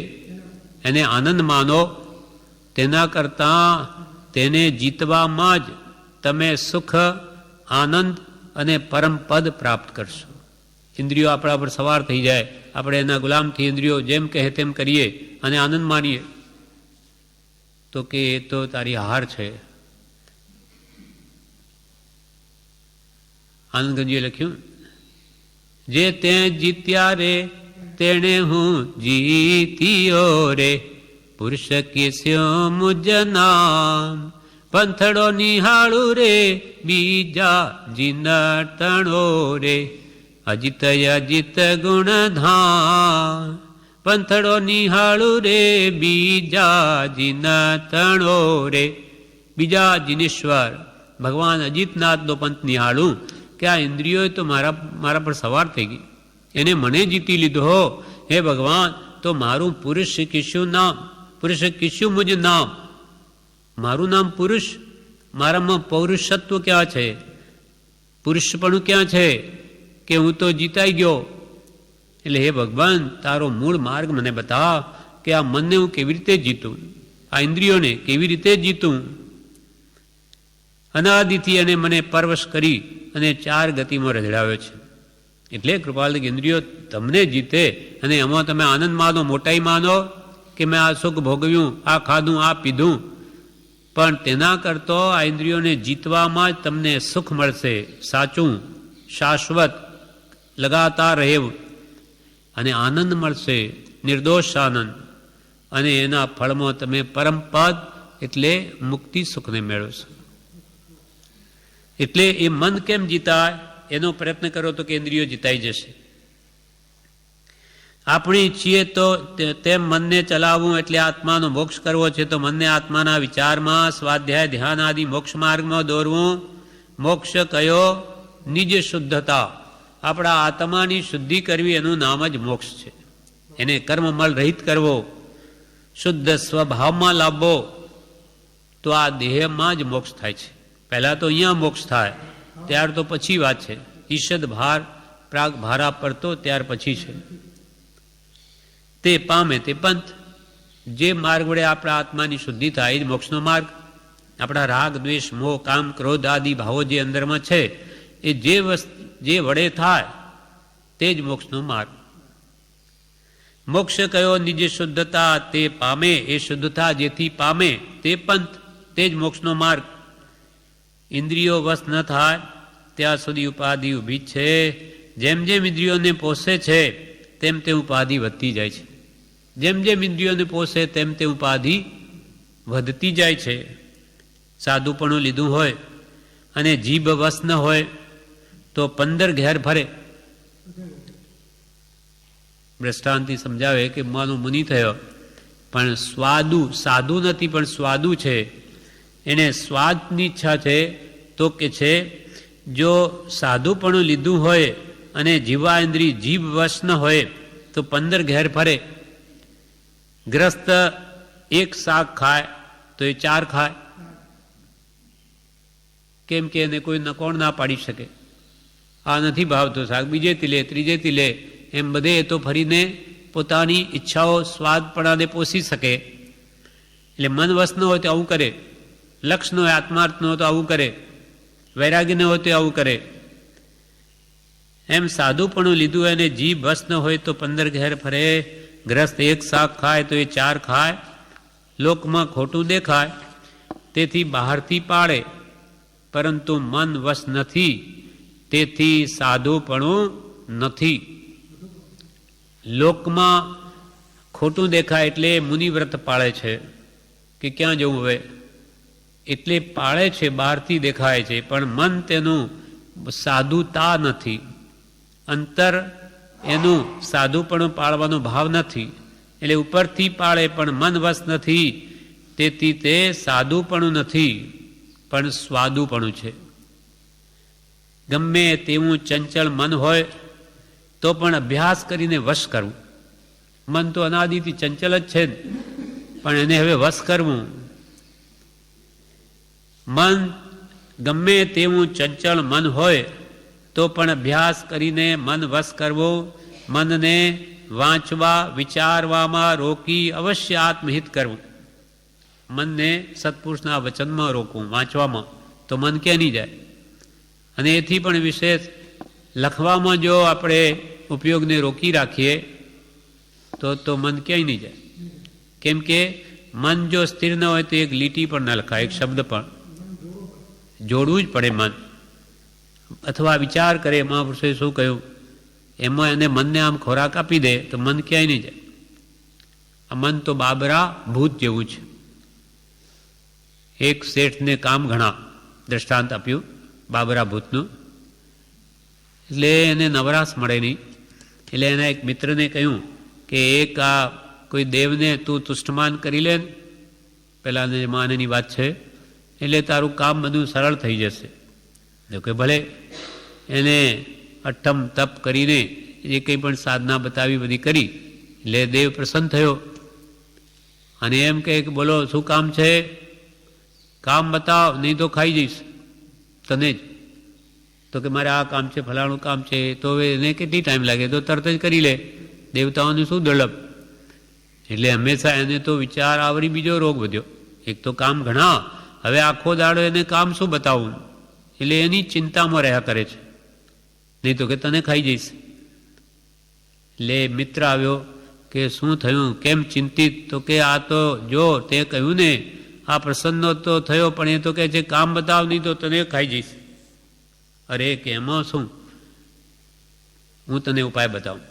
એને આનંદ માનો, તેના કરતાં તેને જીતવામાં જ તમે સુખ, આનંદ અને પરમ પદ પ્રાપ્ત કરશો. ઇન્દ્રિયો આપણા પર સવાર થઈ જાય, આપણે એના ગુલામથી ઇન્દ્રિયો જેમ કહે તેમ કરીએ અને આનંદ માનીએ તો કે એ તો તારી હાર છે. આનંદગંજીએ લખ્યું, જે તે જીત્યા રે તેણે હું જીત્યો રે, પુરુષ કેસ્યો મુજ નામ, પંથડો નિહાળું રે બીજા જીનટણો રે, અજિત અજિત ગુણ ધામ, પંથડો નિહાળું રે બીજા જીનટણો રે. બીજા જીનેશ્વર ભગવાન અજિતનાથનો પંથ નિહાળું કે આ ઇન્દ્રિયોએ તો મારા પર સવાર થઈ ગઈ, એને મને જીતી લીધો. હે ભગવાન, તો મારું પુરુષ કીશું નામ, પુરુષ કીશું મુજ નામ, મારું નામ પુરુષ, મારામાં પૌરુષત્વ ક્યાં છે, પુરુષપણું ક્યાં છે કે હું તો જીતાઈ ગયો. એટલે હે ભગવાન, તારો મૂળ માર્ગ મને બતાવ કે આ મનને હું કેવી રીતે જીતું, આ ઇન્દ્રિયોને કેવી રીતે જીતું. અનાદિથી અને મને પરવશ કરી અને 4 ગતિમાં રઝળાવ્યો છે. એટલે કૃપાલદેવ ઇન્દ્રિયો તમને જીતે અને એમાં તમે આનંદ માનો, મોટાઈ માનો કે મેં આ સુખ ભોગવ્યું, આ ખાધું, આ પીધું, પણ તેના કરતો આ ઇન્દ્રિયોને જીતવામાં જ તમને સુખ મળશે, સાચું, શાશ્વત, લગાતાર રહેવું, અને આનંદ મળશે, નિર્દોષ આનંદ, અને એના ફળમાં તમે પરમપદ એટલે મુક્તિ સુખને મેળવશો. એટલે એ મન કેમ જીતાય એનો પ્રયત્ન કરો તો કે ઇન્દ્રિયો જીતાઈ જશે. આપણે ઈચ્છીએ તો તેમ મનને ચલાવવું એટલે આત્માનો મોક્ષ કરવો છે તો મનને આત્માના વિચારમાં સ્વાધ્યાય ધ્યાન આદિ મોક્ષ માર્ગમાં દોરવું. મોક્ષ કયો નિજ શુદ્ધતા, આપણા આત્માની શુદ્ધિ કરવી એનું નામ જ મોક્ષ છે. એને કર્મમળ રહિત કરવો, શુદ્ધ સ્વભાવમાં લાવવો, તો આ દેહમાં જ મોક્ષ થાય છે. પહેલાં તો અહીંયા મોક્ષ થાય, ત્યાર તો પછી વાત છે. ઈષદ ભાર પ્રાગ ભારા પડતો ત્યાર પછી છે. તે પામે તે પંથ, જે માર્ગ વડે આપણા આત્માની શુદ્ધિ થાય એ જ મોક્ષનો માર્ગ. આપણા રાગ દ્વેષ મોહ કામ ક્રોધ આદિ ભાવો જે અંદરમાં છે એ જે વડે થાય તે જ મોક્ષનો માર્ગ. મોક્ષ કયો નિજ શુદ્ધતા તે પામે, એ શુદ્ધતા જેથી પામે તે પંથ, તે જ મોક્ષનો માર્ગ. ઇન્દ્રિયો વશ ન થાય ત્યાં સુધી ઉપાધિ ઊભી છે. જેમ જેમ ઇન્દ્રિયોને પોષે છે તેમ તેમ ઉપાધિ વધતી જાય છે. જેમ જેમ ઇન્દ્રિયોને પોષે તેમ તે ઉપાધિ વધતી જાય છે. સાદુપણું લીધું હોય અને જીભ વશ ન હોય તો 15 ઘેર ફરે. દ્રષ્ટાંતથી સમજાવે કે માનો મુનિ થયો, પણ સાદુ નથી, પણ સ્વાદુ છે. એને સ્વાદની ઈચ્છા છે, તો કે છે જો સાદુપણું લીધું હોય અને જીવાઇન્દ્રિય જીભ વશ ન હોય તો 15 ઘેર ફરે. ગ્રસ્ત એક શાક ખાય તો એ 4 ખાય, કેમ કે એને કોઈ કોણ ના પાડી શકે. આ નથી ભાવતો શાક, બીજેથી લે, ત્રીજેથી લે, એમ બધે એ તો ફરીને પોતાની ઈચ્છાઓ સ્વાદપણાને પોષી શકે. એટલે મન વશ ન હોય તો આવું કરે, લક્ષ ન હોય, આત્માર્થ ન હોય તો આવું કરે, વૈરાગ્ય ન હોય તો આવું કરે. એમ સાદુપણું લીધું હોય અને જીભ વશ ન હોય તો 15 ઘેર ફરે. ગ્રસ્ત એક શાક ખાય તો એ 4 ખાય. લોકમાં ખોટું દેખાય તેથી બહારથી પાડે, પરંતુ મન વશ નથી, તેથી સાદુપણું નથી. લોકમાં ખોટું દેખાય એટલે મુનિવ્રત પાળે છે કે ક્યાં જવું હવે, એટલે પાળે છે, બહારથી દેખાય છે, પણ મન તેનું સાદુતા નથી. અંતર એનું સાદુપણું પાળવાનો ભાવ નથી, એટલે ઉપરથી પાળે પણ મન વશ નથી, તેથી તે સાદુપણું નથી, પણ સ્વાદુપણું છે. ગમે તેવું ચંચળ મન હોય તો પણ અભ્યાસ કરીને વશ કરવું. મન તો અનાદિથી ચંચલ જ છે, પણ એને હવે વશ કરવું. મન ગમે તેવું ચંચળ મન હોય તો પણ અભ્યાસ કરીને મન વશ કરવો. મનને વાંચવા વિચારવામાં રોકી અવશ્ય આત્મહિત કરવું. મનને સત્પુરુષના વચનમાં રોકવું, વાંચવામાં, તો મન ક્યાં નહીં જાય. અને એથી પણ વિશેષ લખવામાં જો આપણે ઉપયોગને રોકી રાખીએ તો મન ક્યાંય નહીં જાય. કેમ કે મન જો સ્થિર ન હોય તો એક લીટી પણ ન લખાય, એક શબ્દ પણ જોડવું જ પડે. મન અથવા વિચાર કરે, મહાપુરુષોએ શું કહ્યું, એમાં એને મનને આમ ખોરાક આપી દે તો મન ક્યાંય નહીં જાય. આ મન તો બાબરા ભૂત જેવું છે. એક શેઠને કામ ઘણા દ્રષ્ટાંત આપ્યું બાબરા ભૂતનું. એટલે એને નવરાશ મળે નહીં, એટલે એના એક મિત્રને કહ્યું કે એક આ કોઈ દેવને તું તુષ્ટમાન કરી લે, પેલા માનેની વાત છે, એટલે તારું કામ બધું સરળ થઈ જશે. જો કે ભલે. એને અઠ્ઠમ તપ કરીને એ કંઈ પણ સાધના બતાવી બધી કરી, એટલે દેવ પ્રસન્ન થયો અને એમ કહે કે બોલો શું કામ છે, કામ બતાવ, નહીં તો ખાઈ જઈશ તને જ. તો કે મારે આ કામ છે, ફલાણું કામ છે, તો હવે એને કેટલી ટાઈમ લાગે, તો તરત જ કરી લે. દેવતાઓને શું દુર્લભ. એટલે હંમેશા એને તો વિચાર આવરી બીજો રોગ વધ્યો. એક તો કામ ઘણા, હવે આખો દાડો એને કામ શું બતાવવું, એટલે એની ચિંતામાં રહ્યા કરે છે, નહીં તો કે તને ખાઈ જઈશ. એટલે મિત્ર આવ્યો કે શું થયું, કેમ ચિંતિત, તો કે આ તો જો તે કહ્યું ને આ પ્રસન્ન તો થયો, પણ એ તો કહે છે કામ બતાવ, નહીં તો તને ખાઈ જઈશ. અરે કે એમાં શું, હું તને ઉપાય બતાવું.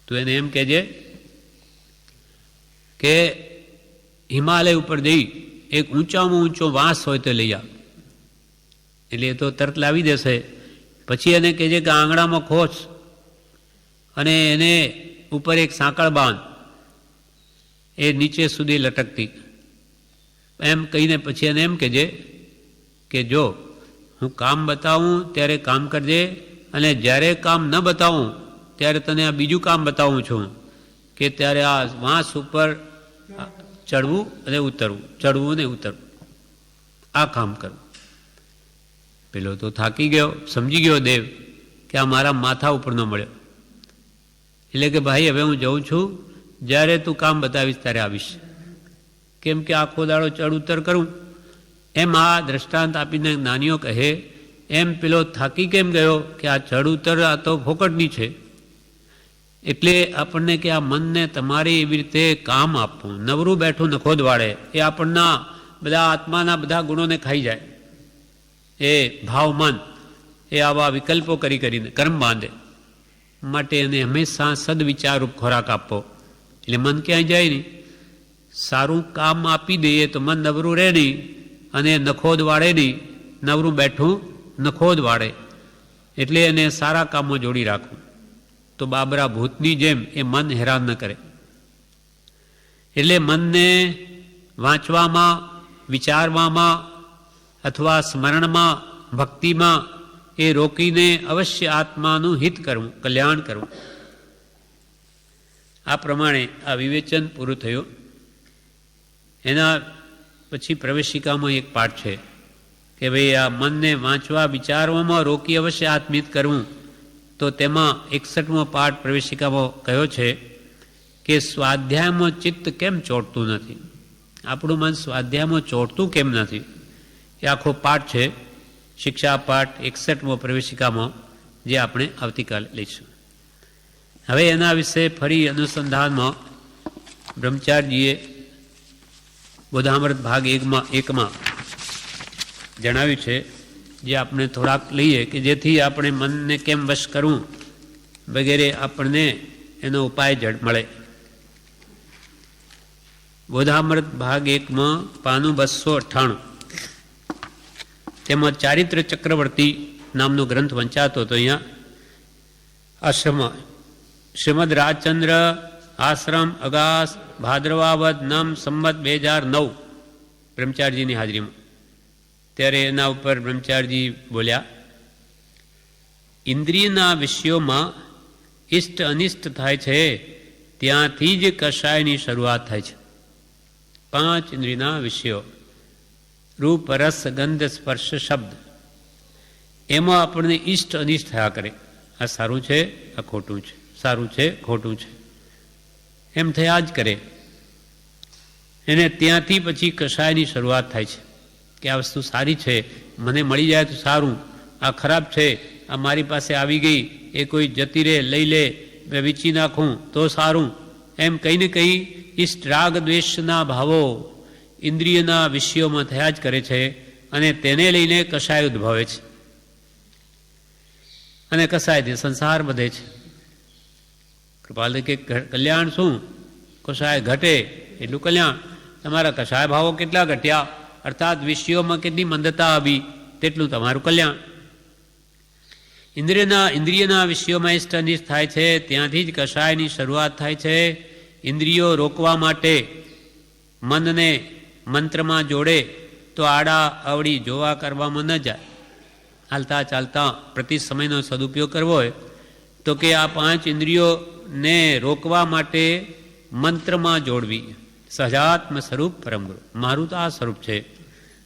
તું એને એમ કહેજે કે હિમાલય ઉપર જઈ એક ઊંચામાં ઊંચો વાંસ હોય તો લઈ આવ. એટલે એ તો તરત લાવી દેશે. પછી એને કહેજે કે આંગણામાં ખોચ અને એને ઉપર એક સાંકળ બાંધ, એ નીચે સુધી લટકતી. એમ કહીને પછી એને એમ કહેજે કે જો હું કામ બતાવું ત્યારે કામ કરજે, અને જ્યારે કામ ન બતાવું ત્યારે તને આ બીજું કામ બતાવું છું કે ત્યારે આ વાંસ ઉપર ચડવું અને ઉતરવું, ચડવું ને ઉતરવું, આ કામ કરવું. પેલો તો થાકી ગયો, સમજી ગયો દેવ કે આ મારા માથા ઉપર ન મળ્યો. એટલે કે ભાઈ હવે હું જઉં છું, જ્યારે તું કામ બતાવીશ ત્યારે આવીશ, કેમ કે આખો દાડો ચડ ઉતર કરું. એમ આ દ્રષ્ટાંત આપીને જ્ઞાનીઓ કહે એમ પેલો થાકી કેમ ગયો કે આ ચડ ઉતર આ તો ફોકટની છે. એટલે આપણને કે આ મનને તમારે એવી રીતે કામ આપવું, નવરું બેઠું નખોદ વાળે, એ આપણના બધા આત્માના બધા ગુણોને ખાઈ જાય. એ ભાવ મન એ આવા વિકલ્પો કરીને કર્મ બાંધે. માટે એને હંમેશા સદવિચારરૂપ ખોરાક આપવો, એટલે મન ક્યાંય જાય નહીં. સારું કામ આપી દઈએ તો મન નવરું રહે નહીં અને નખોદ વાળે નહીં, નવરું બેઠું નખોદ વાળે. એટલે એને સારા કામો જોડી રાખવું. તો બાબરા ભૂતની જેમ એ મન હેરાન ન કરે. એટલે મનને વાંચવામાં, વિચારવામાં અથવા સ્મરણમાં, ભક્તિમાં એ રોકીને અવશ્ય આત્માનું હિત કરવું, કલ્યાણ કરવું. આ પ્રમાણે આ વિવેચન પૂરું થયું. એના પછી પ્રવેશિકામાં એક પાઠ છે કે ભાઈ આ મનને વાંચવા વિચારવામાં રોકી અવશ્ય આત્મિત કરવું. તો તેમાં 61મો પાઠ પ્રવેશિકામાં કયો છે કે સ્વાધ્યાયમાં ચિત્ત કેમ ચોંટતું નથી, આપણું મન સ્વાધ્યાયમાં ચોંટતું કેમ નથી, એ આખો પાઠ છે. શિક્ષા પાઠ 61મો પ્રવેશિકામાં, જે આપણે આવતીકાલે લઈશું. હવે એના વિશે ફરી અનુસંધાનમાં બ્રહ્મચારીજીએ બોધામૃત ભાગ 1માં જણાવ્યું છે, જે આપણે થોડાક લઈએ કે જેથી આપણે મનને કેમ વશ કરવું વગેરે આપણને એનો ઉપાય મળે. બોધામૃત ભાગ 1માં પાનું 298, તેમાં ચારિત્ર ચક્રવર્તી નામનો ગ્રંથ વંચાતો હતો. અહીંયા આશ્રમ શ્રીમદ રાજચંદ્ર આશ્રમ અગાસ ભાદ્રવાવદ નમ સંમત 2009 બ્રહ્મચારીજીની હાજરીમાં. ત્યારે એના ઉપર બ્રહ્મચારીજી બોલ્યા, ઇન્દ્રિયના વિષયોમાં ઇષ્ટ અનિષ્ટ થાય છે ત્યાંથી જ કષાયની શરૂઆત થાય છે. 5 ઇન્દ્રિયના વિષયો, રૂપ રસ ગંધ સ્પર્શ શબ્દ, એમાં આપણને ઇષ્ટ અનિષ્ટ થયા કરે. આ સારું છે, આ ખોટું છે, સારું છે, ખોટું છે, એમ થયા જ કરે. એને ત્યાંથી પછી કષાયની શરૂઆત થાય છે કે આ વસ્તુ સારી છે, મને મળી જાય તો સારું, આ ખરાબ છે, આ મારી પાસે આવી ગઈ, એ કોઈ જતી રહે, લઈ લે, વેચી નાખું તો સારું, એમ કંઈ ને કંઈ ઇષ્ટ રાગ દ્વેષના ભાવો ઇન્દ્રિયના વિષયોમાં થયા જ કરે છે. અને તેને લઈને કષાય ઉદ્ભવે છે અને કષાયથી સંસાર વધે છે. કૃપાલ કે કલ્યાણ શું? કષાય ઘટે એટલું કલ્યાણ. તમારા કષાય ભાવો કેટલા ઘટ્યા, અર્થાત વિષયોમાં કેટલી મંદતા આવી, તેટલું તમારું કલ્યાણ. ઇન્દ્રિયના વિષયોમાં ઇષ્ટ અનિષ્ટ થાય છે ત્યાંથી જ કષાયની શરૂઆત થાય છે. ઇન્દ્રિયો રોકવા માટે મનને મંત્રમાં જોડે તો આડા અવળી જોવા કરવામાં ન જાય. હાલતા ચાલતા પ્રતિ સમયનો સદુપયોગ કરવો હોય તો કે આ 5 ઇન્દ્રિયોને રોકવા માટે મંત્રમાં જોડવી. સહજાત્મ સ્વરૂપ પરમગુરુ, મારું તો આ સ્વરૂપ છે.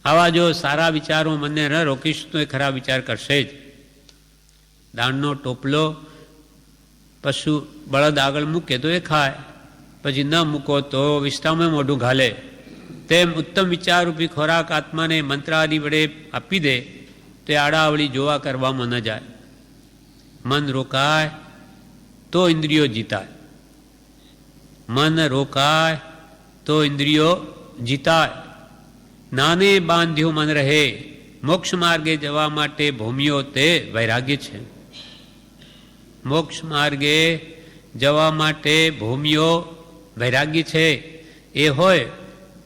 આવા જો સારા વિચારો મને ન રોકીશ તો એ ખરાબ વિચાર કરશે જ. દાણનો ટોપલો પશુ બળદ આગળ મૂકે તો એ ખાય, પછી ન મૂકો તો વિષ્ટામાં મોઢું ઘાલે. તેમ ઉત્તમ વિચારરૂપી ખોરાક આત્માને મંત્રાદિ વડે આપી દે તો આડાવળી જોવા કરવામાં ન જાય. મન રોકાય તો ઇન્દ્રિયો જીતાય, મન રોકાય તો ઇન્દ્રિયો જીતાય. નાને બાંધ્યું મન રહે, મોક્ષ માર્ગે જવા માટે ભૂમિયો તે વૈરાગ્ય છે. મોક્ષ માર્ગે જવા માટે ભૂમિયો વૈરાગ્ય છે. એ હોય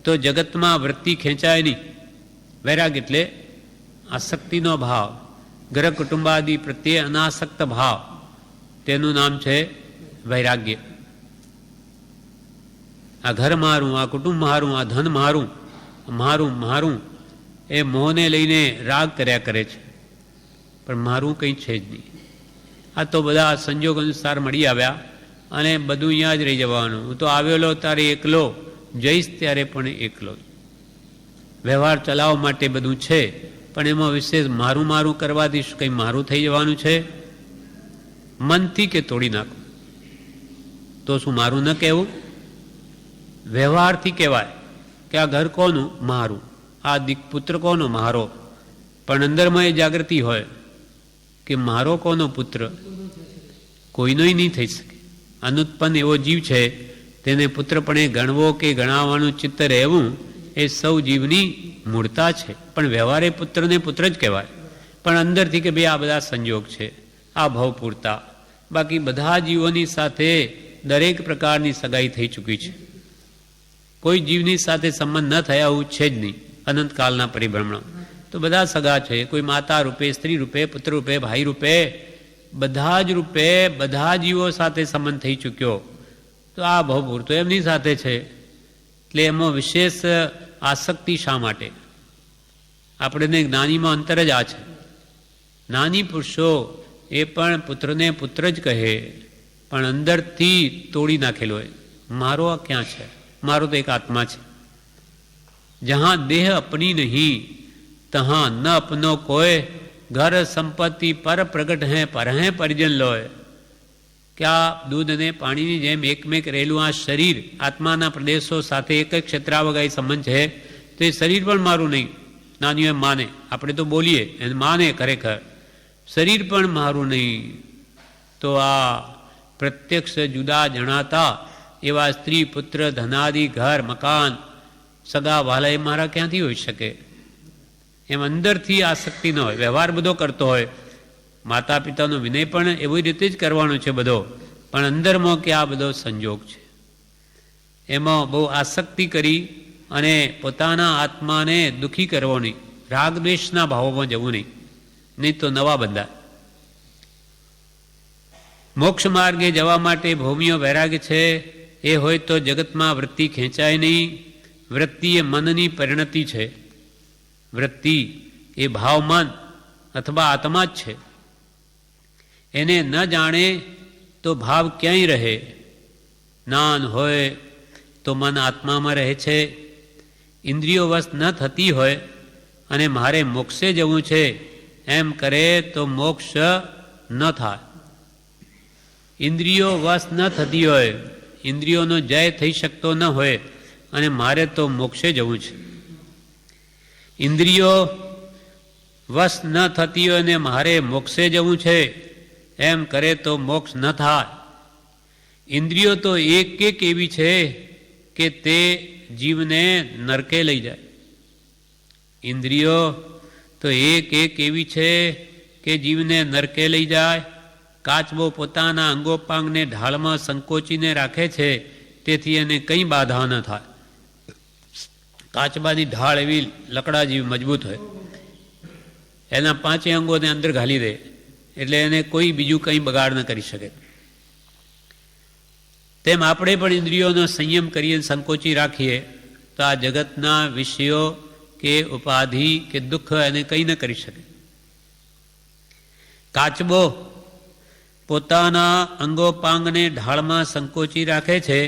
તો જગતમાં વૃત્તિ ખેંચાય નહીં. વૈરાગ્ય એટલે આસક્તિનો ભાવ, ગ્રહ કુટુંબાદિ પ્રત્યે અનાસક્ત ભાવ, તેનું નામ છે વૈરાગ્ય. આ ઘર મારું, આ કુટુંબ મારું, આ ધન મારું, મારું મારું, એ મોહને લઈને રાગ કર્યા કરે છે, પણ મારું કંઈ છે જ નહીં. આ તો બધા સંજોગ અનુસાર મળી આવ્યા અને બધું અહીંયા જ રહી જવાનું. હું તો આવેલો ત્યારે એકલો, જઈશ ત્યારે પણ એકલો. વ્યવહાર ચલાવવા માટે બધું છે, પણ એમાં વિશેષ મારું મારું કરવાથી શું કંઈ મારું થઈ જવાનું છે? મનથી કે તોડી નાખું તો શું મારું ન કહેવું? વ્યવહારથી કહેવાય કે આ ઘર કોનું? મારું. આ પુત્ર કોનો? મારો. પણ અંદરમાં એ જાગૃતિ હોય કે મારો કોનો પુત્ર? કોઈનોય નહીં થઈ શકે. અનુત્પન્ન એવો જીવ છે, તેને પુત્રપણે ગણવો કે ગણાવવાનું ચિત્ત રહેવું એ સૌ જીવની મૂળતા છે. પણ વ્યવહારે પુત્રને પુત્ર જ કહેવાય. પણ અંદરથી કે ભાઈ આ બધા સંજોગ છે, આ ભાવ પૂરતા. બાકી બધા જીવોની સાથે દરેક પ્રકારની સગાઈ થઈ ચૂકી છે. કોઈ જીવની સાથે સંબંધ ન થયા એવું છે જ નહીં અનંતકાળના પરિભ્રમણ. તો બધા સગા છે, કોઈ માતા રૂપે, સ્ત્રી રૂપે, પુત્ર રૂપે, ભાઈ રૂપે, બધા જ રૂપે બધા જીવો સાથે સંબંધ થઈ ચૂક્યો. તો આ ભાવ પૂરતો એમની સાથે છે. એટલે એમાં વિશેષ આસક્તિ શા માટે? આપણે જ્ઞાનીમાં અંતર જ આ છે. જ્ઞાની પુરુષો એ પણ પુત્રને પુત્ર જ કહે, પણ અંદરથી તોડી નાખેલો હોય. મારો આ ક્યાં છે? મારો તો એક આત્મા છે. જહાં દેહ અપની નહીં તહાં ન અપનો કોઈ, ઘર સંપત્તિ પર પ્રગટ હૈ પર હૈ પરિજન લોય. કે આ દૂધ અને પાણીની જેમ એકમેક રહેલું આ શરીર આત્માના પ્રદેશો સાથે એક જ ક્ષેત્રાવગાહી સંબંધ છે. તો એ શરીર પણ મારું નહીં. નાનીઓ એમ માને, આપણે તો બોલીએ એને માને, ખરેખર શરીર પણ મારું નહીં. તો આ પ્રત્યક્ષ જુદા જણાતા એવા સ્ત્રી, પુત્ર, ધનાદિ, ઘર, મકાન, સગા વહાલા એ મારા ક્યાંથી હોઈ શકે? એમ અંદરથી આસક્તિ ન હોય. વ્યવહાર બધો કરતો હોય, માતા પિતાનો વિનય પણ એવી રીતે જ કરવાનો છે બધો, પણ અંદરમાં કે આ બધો સંજોગ છે. એમાં બહુ આસક્તિ કરી અને પોતાના આત્માને દુઃખી કરવો નહીં. રાગદ્વેષના ભાવોમાં જવું નહીં, નહીં તો નવા બંધા. મોક્ષ માર્ગે જવા માટે ભૌમિયો વૈરાગ્ય છે એ હોય તો જગતમાં વૃત્તિ ખેંચાય નહીં. વૃત્તિ એ મનની પરિણતિ છે. વૃત્તિ એ ભાવમાન અથવા આત્મા જ છે. એને ન જાણે તો ભાવ ક્યાંય રહે. જ્ઞાન હોય તો મન આત્મામાં રહે છે. ઇન્દ્રિયો વશ ન થતી હોય અને મારે મોક્ષે જવું છે એમ કરે તો મોક્ષ ન થાય. ઇન્દ્રિયો વશ ન થતી હોય, ઇન્દ્રિયોનો જય થઈ શકતો ન હોય અને મારે તો મોક્ષે જવું છે. ઇન્દ્રિયો વશ ન થતી હોય અને મારે મોક્ષે જવું છે એમ કરે તો મોક્ષ ન થાય. ઇન્દ્રિયો તો એક એક એવી છે કે તે જીવને નરકે લઈ જાય. ઇન્દ્રિયો તો એક એક એવી છે કે જીવને નરકે લઈ જાય. કાચબો પોતાના અંગોપાંગને ઢાળમાં સંકોચીને રાખે છે, તેથી એને કંઈ બાધા ન થાય. કાચબાની ઢાળ એવી લકડા જેવી મજબૂત હોય, એના પાંચે અંગોને અંદર ઘાલી દે એટલે એને કોઈ બીજું કંઈ બગાડ ન કરી શકે. તેમ આપણે પણ ઇન્દ્રિયોનો સંયમ કરીએ, સંકોચી રાખીએ તો આ જગતના વિષયો કે ઉપાધિ કે દુઃખ એને કંઈ ન કરી શકે. કાચબો પોતાના અંગોપાંગને ઢાળમાં સંકોચી રાખે છે,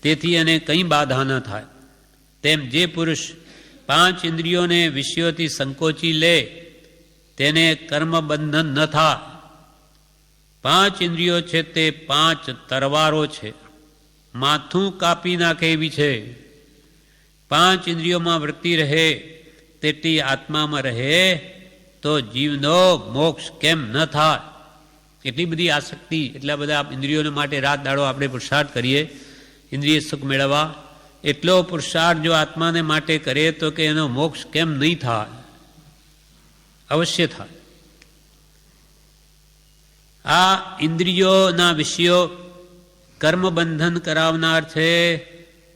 તેથી એને કંઈ બાધા ન થાય. તેમ જે પુરુષ પાંચ ઇન્દ્રિયોને વિષયોથી સંકોચી લે તેને કર્મબંધન ન થાય. પાંચ ઇન્દ્રિયો છે તે પાંચ તરવારો છે, માથું કાપી નાખે એવી છે. પાંચ ઇન્દ્રિયોમાં વૃત્તિ રહે તેટલી આત્મામાં રહે તો જીવનો મોક્ષ કેમ ન થાય? એટલી બધી આસક્તિ, એટલા બધા ઇન્દ્રિયોને માટે રાત દાડો આપણે પુરુષાર્થ કરીએ ઇન્દ્રિય સુખ મેળવવા. એટલો પુરુષાર્થ જો આત્માને માટે કરે તો કે એનો મોક્ષ કેમ નહીં થાય? અવશ્ય થાય. આ ઇન્દ્રિયોના વિષયો કર્મબંધન કરાવનાર છે.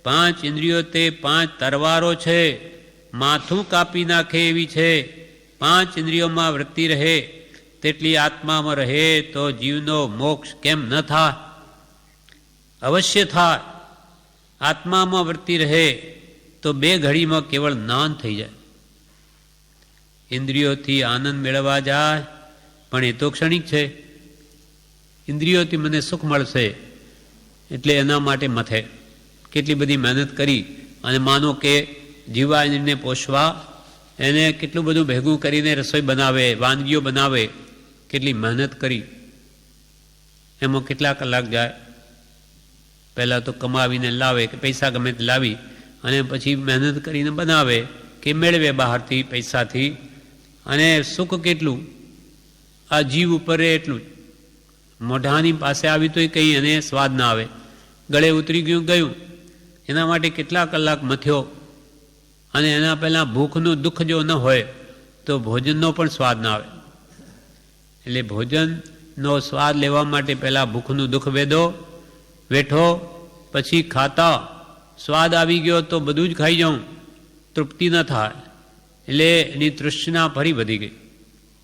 પાંચ ઇન્દ્રિયો તે પાંચ તરવારો છે, માથું કાપી નાખે એવી છે. પાંચ ઇન્દ્રિયોમાં વૃત્તિ રહે તેટલી આત્મામાં રહે તો જીવનો મોક્ષ કેમ ન થાય? અવશ્ય થાય. આત્મામાં વૃત્તિ રહે તો બે ઘડીમાં કેવળ જ્ઞાન થઈ જાય. ઇન્દ્રિયોથી આનંદ મેળવવા જાય પણ એ તો ક્ષણિક છે. ઇન્દ્રિયોથી મને સુખ મળશે એટલે એના માટે મથે કેટલી બધી મહેનત કરી અને માનો કે જીવા ઇન્દ્રિયને પોષવા એને કેટલું બધું ભેગું કરીને રસોઈ બનાવે, વાનગીઓ બનાવે, કેટલી મહેનત કરી. એમાં કેટલા કલાક જાય? પહેલાં તો કમાવીને લાવે કે પૈસા ગમે તે લાવી અને પછી મહેનત કરીને બનાવે કે મેળવે બહારથી પૈસાથી. અને સુખ કેટલું આ જીવ ઉપર એટલું જ. મોઢાની પાસે આવી તોય કંઈ એને સ્વાદ ના આવે, ગળે ઉતરી ગયું. એના માટે કેટલા કલાક મથ્યો. અને એના પહેલાં ભૂખનું દુઃખ જો ન હોય તો ભોજનનો પણ સ્વાદ ના આવે. એટલે ભોજનનો સ્વાદ લેવા માટે પહેલાં ભૂખનું દુઃખ વેઠો, પછી ખાતા સ્વાદ આવી ગયો તો બધું જ ખાઈ જાઉં, તૃપ્તિ ન થાય, એટલે એની તૃષ્ણા ફરી વધી ગઈ.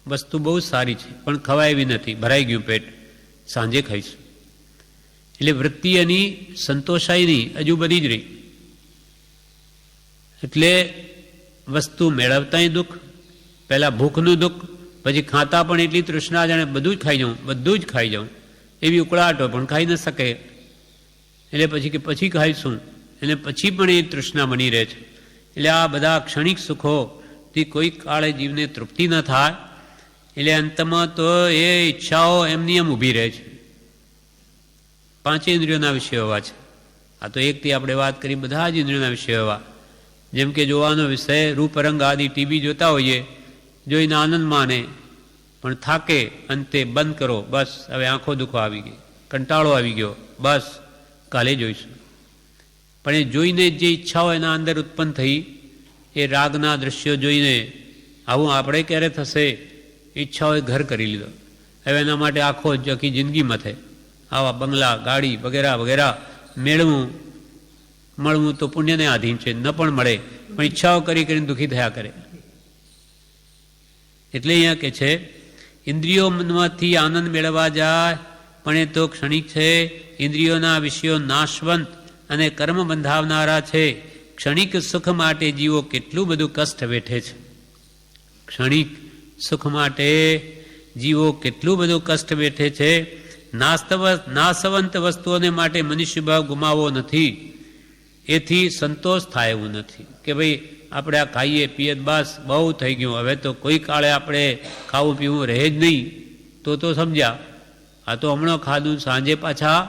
વસ્તુ બહુ સારી છે પણ ખવાય એવી નથી, ભરાઈ ગયું પેટ, સાંજે ખાઈશું. એટલે વૃત્તિ એની સંતોષાય નહીં, હજુ બધી જ રહી. એટલે વસ્તુ મેળવતાય દુઃખ, પહેલાં ભૂખનું દુઃખ, પછી ખાતા પણ એટલી તૃષ્ણા જાણે બધું જ ખાઈ જાઉં, બધું જ ખાઈ જાઉં એવી ઉકળાટ હોય પણ ખાઈ ન શકે. એટલે પછી ખાઈશું, એટલે પછી પણ એ તૃષ્ણા બની રહે છે. એટલે આ બધા ક્ષણિક સુખોથી કોઈ કાળે જીવને તૃપ્તિ ન થાય, એટલે અંતમાં તો એ ઈચ્છાઓ એમની એમ ઊભી રહે છે. પાંચે ઇન્દ્રિયોના વિષયો એવા છે. આ તો એકથી આપણે વાત કરી, બધા જ ઇન્દ્રિયોના વિષયો એવા. જેમ કે જોવાનો વિષય રૂપ રંગ આદિ ટીવી જોતા હોઈએ, જોઈને આનંદ માને પણ થાકે, અંતે બંધ કરો, બસ હવે આંખો દુખવા આવી ગઈ, કંટાળો આવી ગયો, બસ કાલે જોઈશું. પણ એ જોઈને જે ઈચ્છાઓ એના અંદર ઉત્પન્ન થઈ, એ રાગના દ્રશ્યો જોઈને આવું આપણે ક્યારે થશે, ઈચ્છાઓએ ઘર કરી લીધો. હવે એના માટે આખો આખી જિંદગી મથે, આવા બંગલા, ગાડી વગેરે વગેરે મળવું તો પુણ્યને આધીન છે, ન પણ મળે પણ ઈચ્છાઓ કરી કરીને દુઃખી થયા કરે. એટલે અહીંયા કે છે ઇન્દ્રિયોમાંથી આનંદ મેળવવા જાય પણ એ તો ક્ષણિક છે. ઇન્દ્રિયોના વિષયો નાશવંત અને કર્મ બંધાવનારા છે. ક્ષણિક સુખ માટે જીવો કેટલું બધું કષ્ટ વેઠે છે. ક્ષણિક સુખ માટે જીવો કેટલું બધું કષ્ટ વેઠે છે. નાશવંત વસ્તુઓને માટે મનુષ્ય ભાવ ગુમાવવો નથી, એથી સંતોષ થાય એવું નથી કે ભાઈ આપણે આ ખાઈએ પીએ બસ બહુ થઈ ગયું, હવે તો કોઈ કાળે આપણે ખાવું પીવું રહે જ નહીં, તો સમજ્યા આ તો હમણાં ખાધું, સાંજે પાછા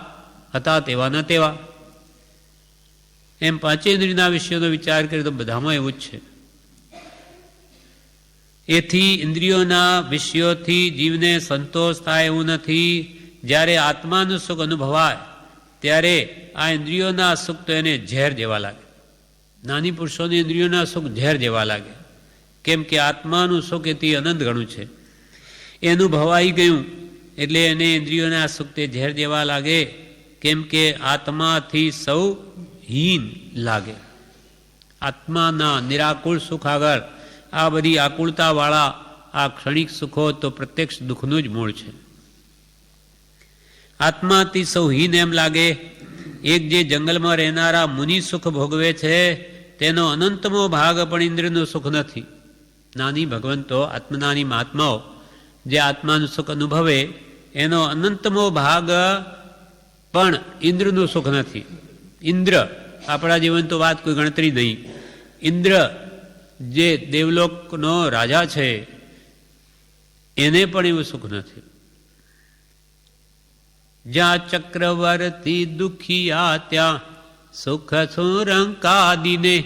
હતા તેવા ન તેવા. એમ પાંચેન્દ્રિયના વિષયોનો વિચાર કરીએ તો બધામાં એવું જ છે. એથી ઇન્દ્રિયોના વિષયોથી જીવને સંતોષ થાય એવું નથી. જ્યારે આત્માનું સુખ અનુભવાય ત્યારે આ ઇન્દ્રિયોના સુખ તો એને ઝેર જેવા લાગે. નાની પુરુષોની ઇન્દ્રિયોના સુખ ઝેર જેવા લાગે, કેમ કે આત્માનું સુખ એથી અનંત ગણું છે. એ અનુભવાઈ ગયું એટલે એને ઇન્દ્રિયોના સુખ તે ઝેર જેવા લાગે, કેમ કે આત્માથી સૌ હીન લાગે. આત્માના નિરાકુળ સુખ આગળ આ બધી આકુળતાવાળા આ ક્ષણિક સુખો તો પ્રત્યક્ષ દુઃખનું જ મૂળ છે. આત્માથી સૌ હીન એમ લાગે. એક જે જંગલમાં રહેનારા મુનિ સુખ ભોગવે છે તેનો અનંતમો ભાગ પણ ઇન્દ્રિયનું સુખ નથી. નાની ભગવંતો આત્મનાની મહાત્માઓ જે આત્માનું સુખ અનુભવે એનો અનંતમો ભાગ પણ ઇન્દ્રનું સુખ નથી. ઇન્દ્ર આપણા જીવન તો વાત કોઈ ગણતરી નહીં. ઇન્દ્ર જે દેવલોકનો રાજા છે એને પણ એવું સુખ નથી. જ્યાં ચક્રવર્તી દુખિયા ત્યાં સુખ સુરંકાદિને.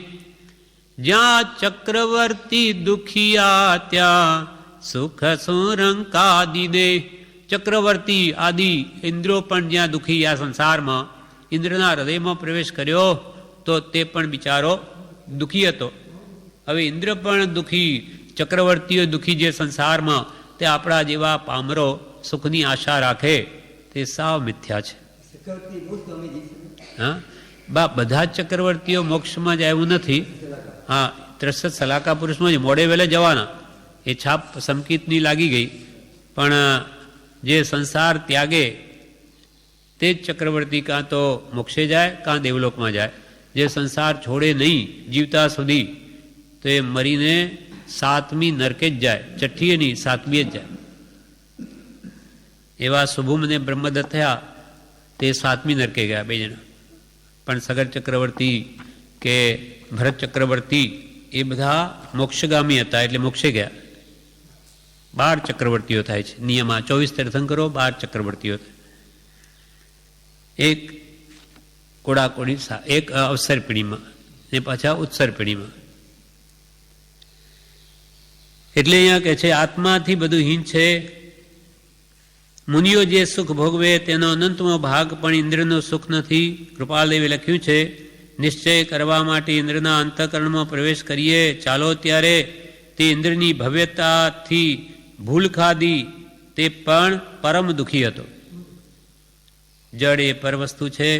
જ્યાં ચક્રવર્તી દુખિયા ત્યાં સુખ સુરંકાદિને. ચક્રવર્તી આદિ ઇન્દ્રો પણ જ્યાં દુખી આ સંસારમાં ઇન્દ્રના હૃદયમાં પ્રવેશ કર્યો તો તે પણ બિચારો દુખી હતો. હવે ઇન્દ્ર પણ દુખી, ચક્રવર્તીઓ દુખી જે સંસારમાં, તે આપણા જેવા પામરો સુખની આશા રાખે તે સાવ મિથ્યા છે. હા, બધા જ ચક્રવર્તીઓ મોક્ષમાં જાય એવું નથી. હા, ત્રસત સલાકા પુરુષમાં જ મોડે વહેલે જવાના, એ છાપ સંકિતની લાગી ગઈ. પણ જે સંસાર ત્યાગે તે જ ચક્રવર્તી કાં તો મોક્ષે જાય કાં દેવલોકમાં જાય. જે સંસાર છોડે નહીં જીવતા સુધી તો એ મરીને સાતમી નરકે જ જાય, છઠ્ઠીએ નહીં સાતમીએ જ જાય. એવા શુભુમ અને બ્રહ્મદત્ત થયા તે સાતમી નરકે ગયા બે જણા. પણ સગર ચક્રવર્તી કે ભરત ચક્રવર્તી એ બધા મોક્ષગામી હતા એટલે મોક્ષે ગયા. 12 ચક્રવર્તીઓ થાય છે નિયમમાં. 24 તીર્થંકરો, 12 ચક્રવર્તીઓ થાય. એક કોડાકોડી, એક અવસર પીઢીમાં ને પાછા ઉત્સર પીઢીમાં. એટલે અહીંયા કહે છે આત્માથી બધું હીન છે. મુનિઓ જે સુખ ભોગવે તેનો અનંતમો ભાગ પણ ઇન્દ્રનું સુખ નથી. કૃપાલદેવે લખ્યું છે નિશ્ચય કરવા માટે ઇન્દ્રના અંતઃકરણમાં પ્રવેશ કરીએ ચાલો ત્યારે તે ઇન્દ્રની ભવ્યતાથી ભૂલ ખાધી તે પણ પરમ દુઃખી હતો. જળ એ પરવસ્તુ છે,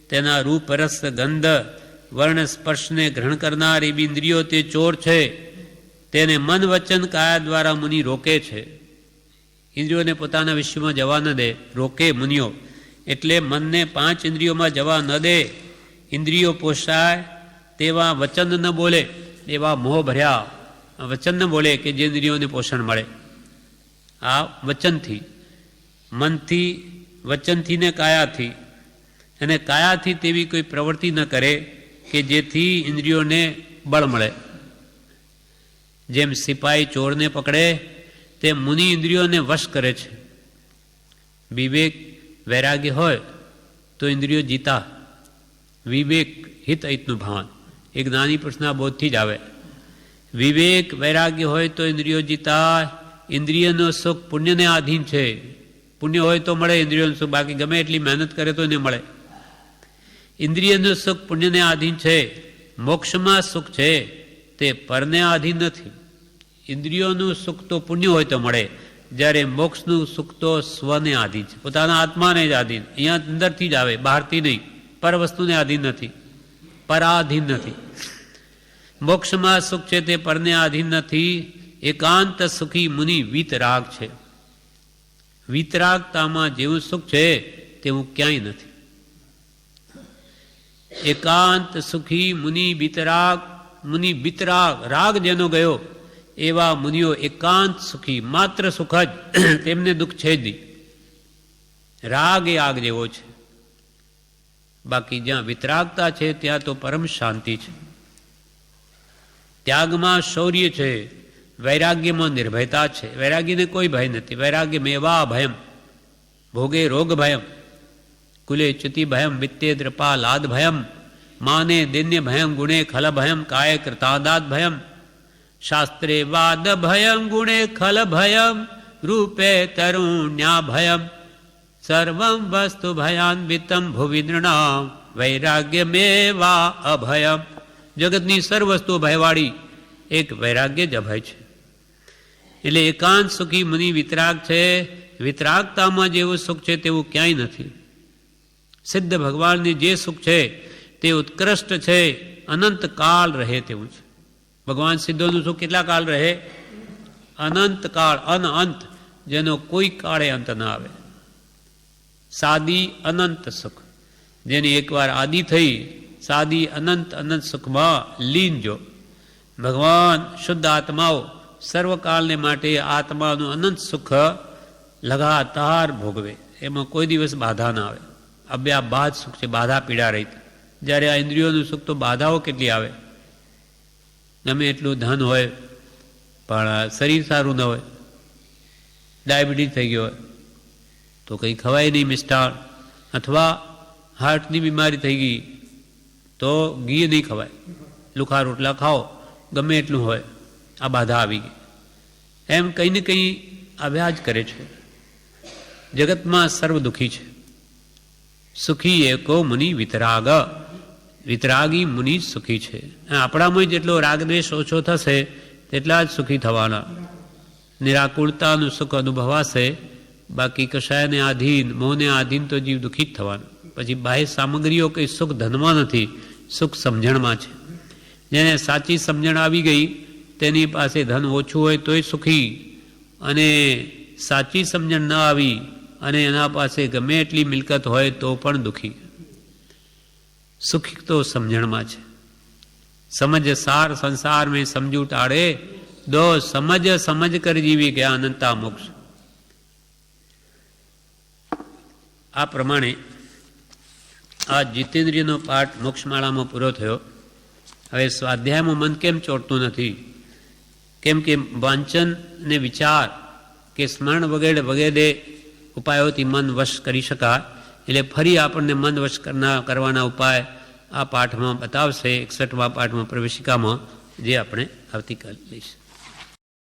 તેના રૂપ રસ ગંધ વર્ણ સ્પર્શને ગ્રહણ કરનાર એવી ઇન્દ્રિયો તે ચોર છે, તેને મન વચન કાયા દ્વારા મુનિ રોકે છે. ઇન્દ્રિયોને પોતાના વિશ્વમાં જવા ન દે, રોકે મુનિઓ. એટલે મનને 5 ઇન્દ્રિયોમાં જવા ન દે, ઇન્દ્રિયો પોષાય તેવા વચન ન બોલે, એવા મોહ ભર્યા વચન ન બોલે કે જે ઇન્દ્રિયોને પોષણ મળે. આ વચનથી, મનથી, વચનથી ને કાયાથી. અને કાયાથી તેવી કોઈ પ્રવૃત્તિ ન કરે કે જેથી ઇન્દ્રિયોને બળ મળે. જેમ સિપાહી ચોરને પકડે તેમ મુનિ ઇન્દ્રિયોને વશ કરે છે. વિવેક વૈરાગ્ય હોય તો ઇન્દ્રિયો જીતા. વિવેક હિત અહિતનું ભાન એ જ્ઞાની પુરુષના બોધથી જ આવે. વિવેક વૈરાગ્ય હોય તો ઇન્દ્રિયો જીતા. ઇન્દ્રિયનો સુખ પુણ્યને આધીન છે. પુણ્ય હોય તો મળે ઇન્દ્રિયોનું સુખ, બાકી ગમે એટલી મહેનત કરે તો એને મળે. ઇન્દ્રિયનું સુખ પુણ્યને આધીન છે. મોક્ષમાં સુખ છે તે પરને આધીન નથી. ઇન્દ્રિયોનું સુખ તો પુણ્ય હોય તો મળે, જ્યારે મોક્ષનું સુખ તો સ્વને આધીન છે, પોતાના આત્માને જ આધીન. અહીંયા અંદરથી જ આવે, બહારથી નહીં. પર વસ્તુને આધીન નથી, પરાધીન નથી. મોક્ષમાં સુખ છે તે પરને આધીન નથી. એકાંત સુખી મુનિ વીતરાગ છે. વીતરાગતામાં જેવું સુખ છે તેવું ક્યાંય નથી. એકાંત સુખી મુનિ વીતરાગ. મુનિ વીતરાગ, રાગ જેનો ગયો એવા મુનિઓ એકાંત સુખી, માત્ર સુખ જ, તેમને દુઃખ છે જ નહીં. રાગ એ આગ જેવો છે. બાકી જ્યાં વિતરાગતા છે ત્યાં તો પરમ શાંતિ છે. ત્યાગમાં શૌર્ય છે, વૈરાગ્યમાં નિર્ભયતા છે. વૈરાગ્યને કોઈ ભય નથી. વૈરાગ્ય મેવા ભયમ ભોગે રોગ ભયમ કુલે ચ્યુતિ ભયમ વિત્તે દ્રપા લાદ ભયમ માને દૈન્ય ભયમ ગુણે ખલ ભયમ કાય કૃતાદાત ભયમ શાસ્ત્રે વાદ ભયમ ગુણે ખલ ભયમ રૂપે તરુણ્યા ભયમ સર્વમ વસ્તુ ભયાન્વિતમ ભુવિ નૃણામ વૈરાગ્ય મેવા અભયમ. જગતની સર્વ વસ્તુઓ ભયવાળી એક વૈરાગ્ય જ અભય છે. એટલે એકાંત સુખી મુનિ વિતરાગ છે. વિતરાગતામાં જેવું સુખ છે તેવું ક્યાંય નથી. સિદ્ધ ભગવાનની જે સુખ છે તે ઉત્કૃષ્ટ છે, અનંત કાળ રહે તેવું છે. ભગવાન સિદ્ધોનું સુખ કેટલા કાળ રહે? અનંત કાળ, અનંત, જેનો કોઈ કાળે અંત ના આવે. સાદી અનંત સુખ, જેની એકવાર આદિ થઈ, સાદી અનંત અનંત સુખમાં લીન જો. ભગવાન શુદ્ધ આત્માઓ સર્વકાળને માટે આત્માનું અનંત સુખ લગાતાર ભોગવે, એમાં કોઈ દિવસ બાધા ના આવે. અબ્યા બાદ સુખ છે, બાધા પીડા રહી. જ્યારે આ ઇન્દ્રિયોનું સુખ તો બાધાઓ કેટલી આવે. ગમે એટલું ધન હોય પણ શરીર સારું ન હોય, ડાયાબિટીસ થઈ ગયો હોય તો કંઈ ખવાય નહીં મિષ્ટાન, અથવા હાર્ટની બીમારી થઈ ગઈ તો ઘી નહીં ખવાય, લુખા રોટલા ખાઓ, ગમે એટલું હોય, આ બાધા આવી ગઈ. એમ કંઈ ને કંઈ આવ્યા જ કરે છે. જગતમાં સર્વ દુઃખી છે. સુખી એકો મુનિ વિતરાગ. વિતરાગી મુનિ જ સુખી છે. આપણામાં જેટલો રાગદ્વેષ ઓછો થશે તેટલા જ સુખી થવાના. નિરાકુળતાનું સુખ અનુભવાશે, બાકી કશાયને આધીન, મોહને આધીન તો જીવ દુઃખી જ થવાનો. પછી બાહ્ય સામગ્રીઓ કંઈ સુખ ધનમાં નથી, સુખ સમજણમાં છે. જેને સાચી સમજણ આવી ગઈ તેની પાસે ધન ઓછું હોય તોય સુખી, અને સાચી સમજણ ન આવી અને એના પાસે ગમે એટલી મિલકત હોય તો પણ દુઃખી. સુખી તો સમજણમાં છે. સમજ સાર સંસાર મેં સમજુ ટાળે, દો સમજ સમજ કર જીવી ગયા અનંતા મોક્ષ. આ પ્રમાણે આ જીતેન્દ્રિયનો પાઠ મોક્ષમાળામાં પૂરો થયો. હવે સ્વાધ્યાયમાં મન કેમ ચોંટતું નથી? કેમ કે વાંચન ને વિચાર કે સ્મરણ વગેરે વગેરે ઉપાયોથી મન વશ કરી શકાય. એટલે ફરી આપણને મન વશ કરવાના ઉપાય આ પાઠમાં બતાવશે, 61મા પાઠમાં પ્રવેશિકામાં, જે આપણે આવતીકાલે લઈશું.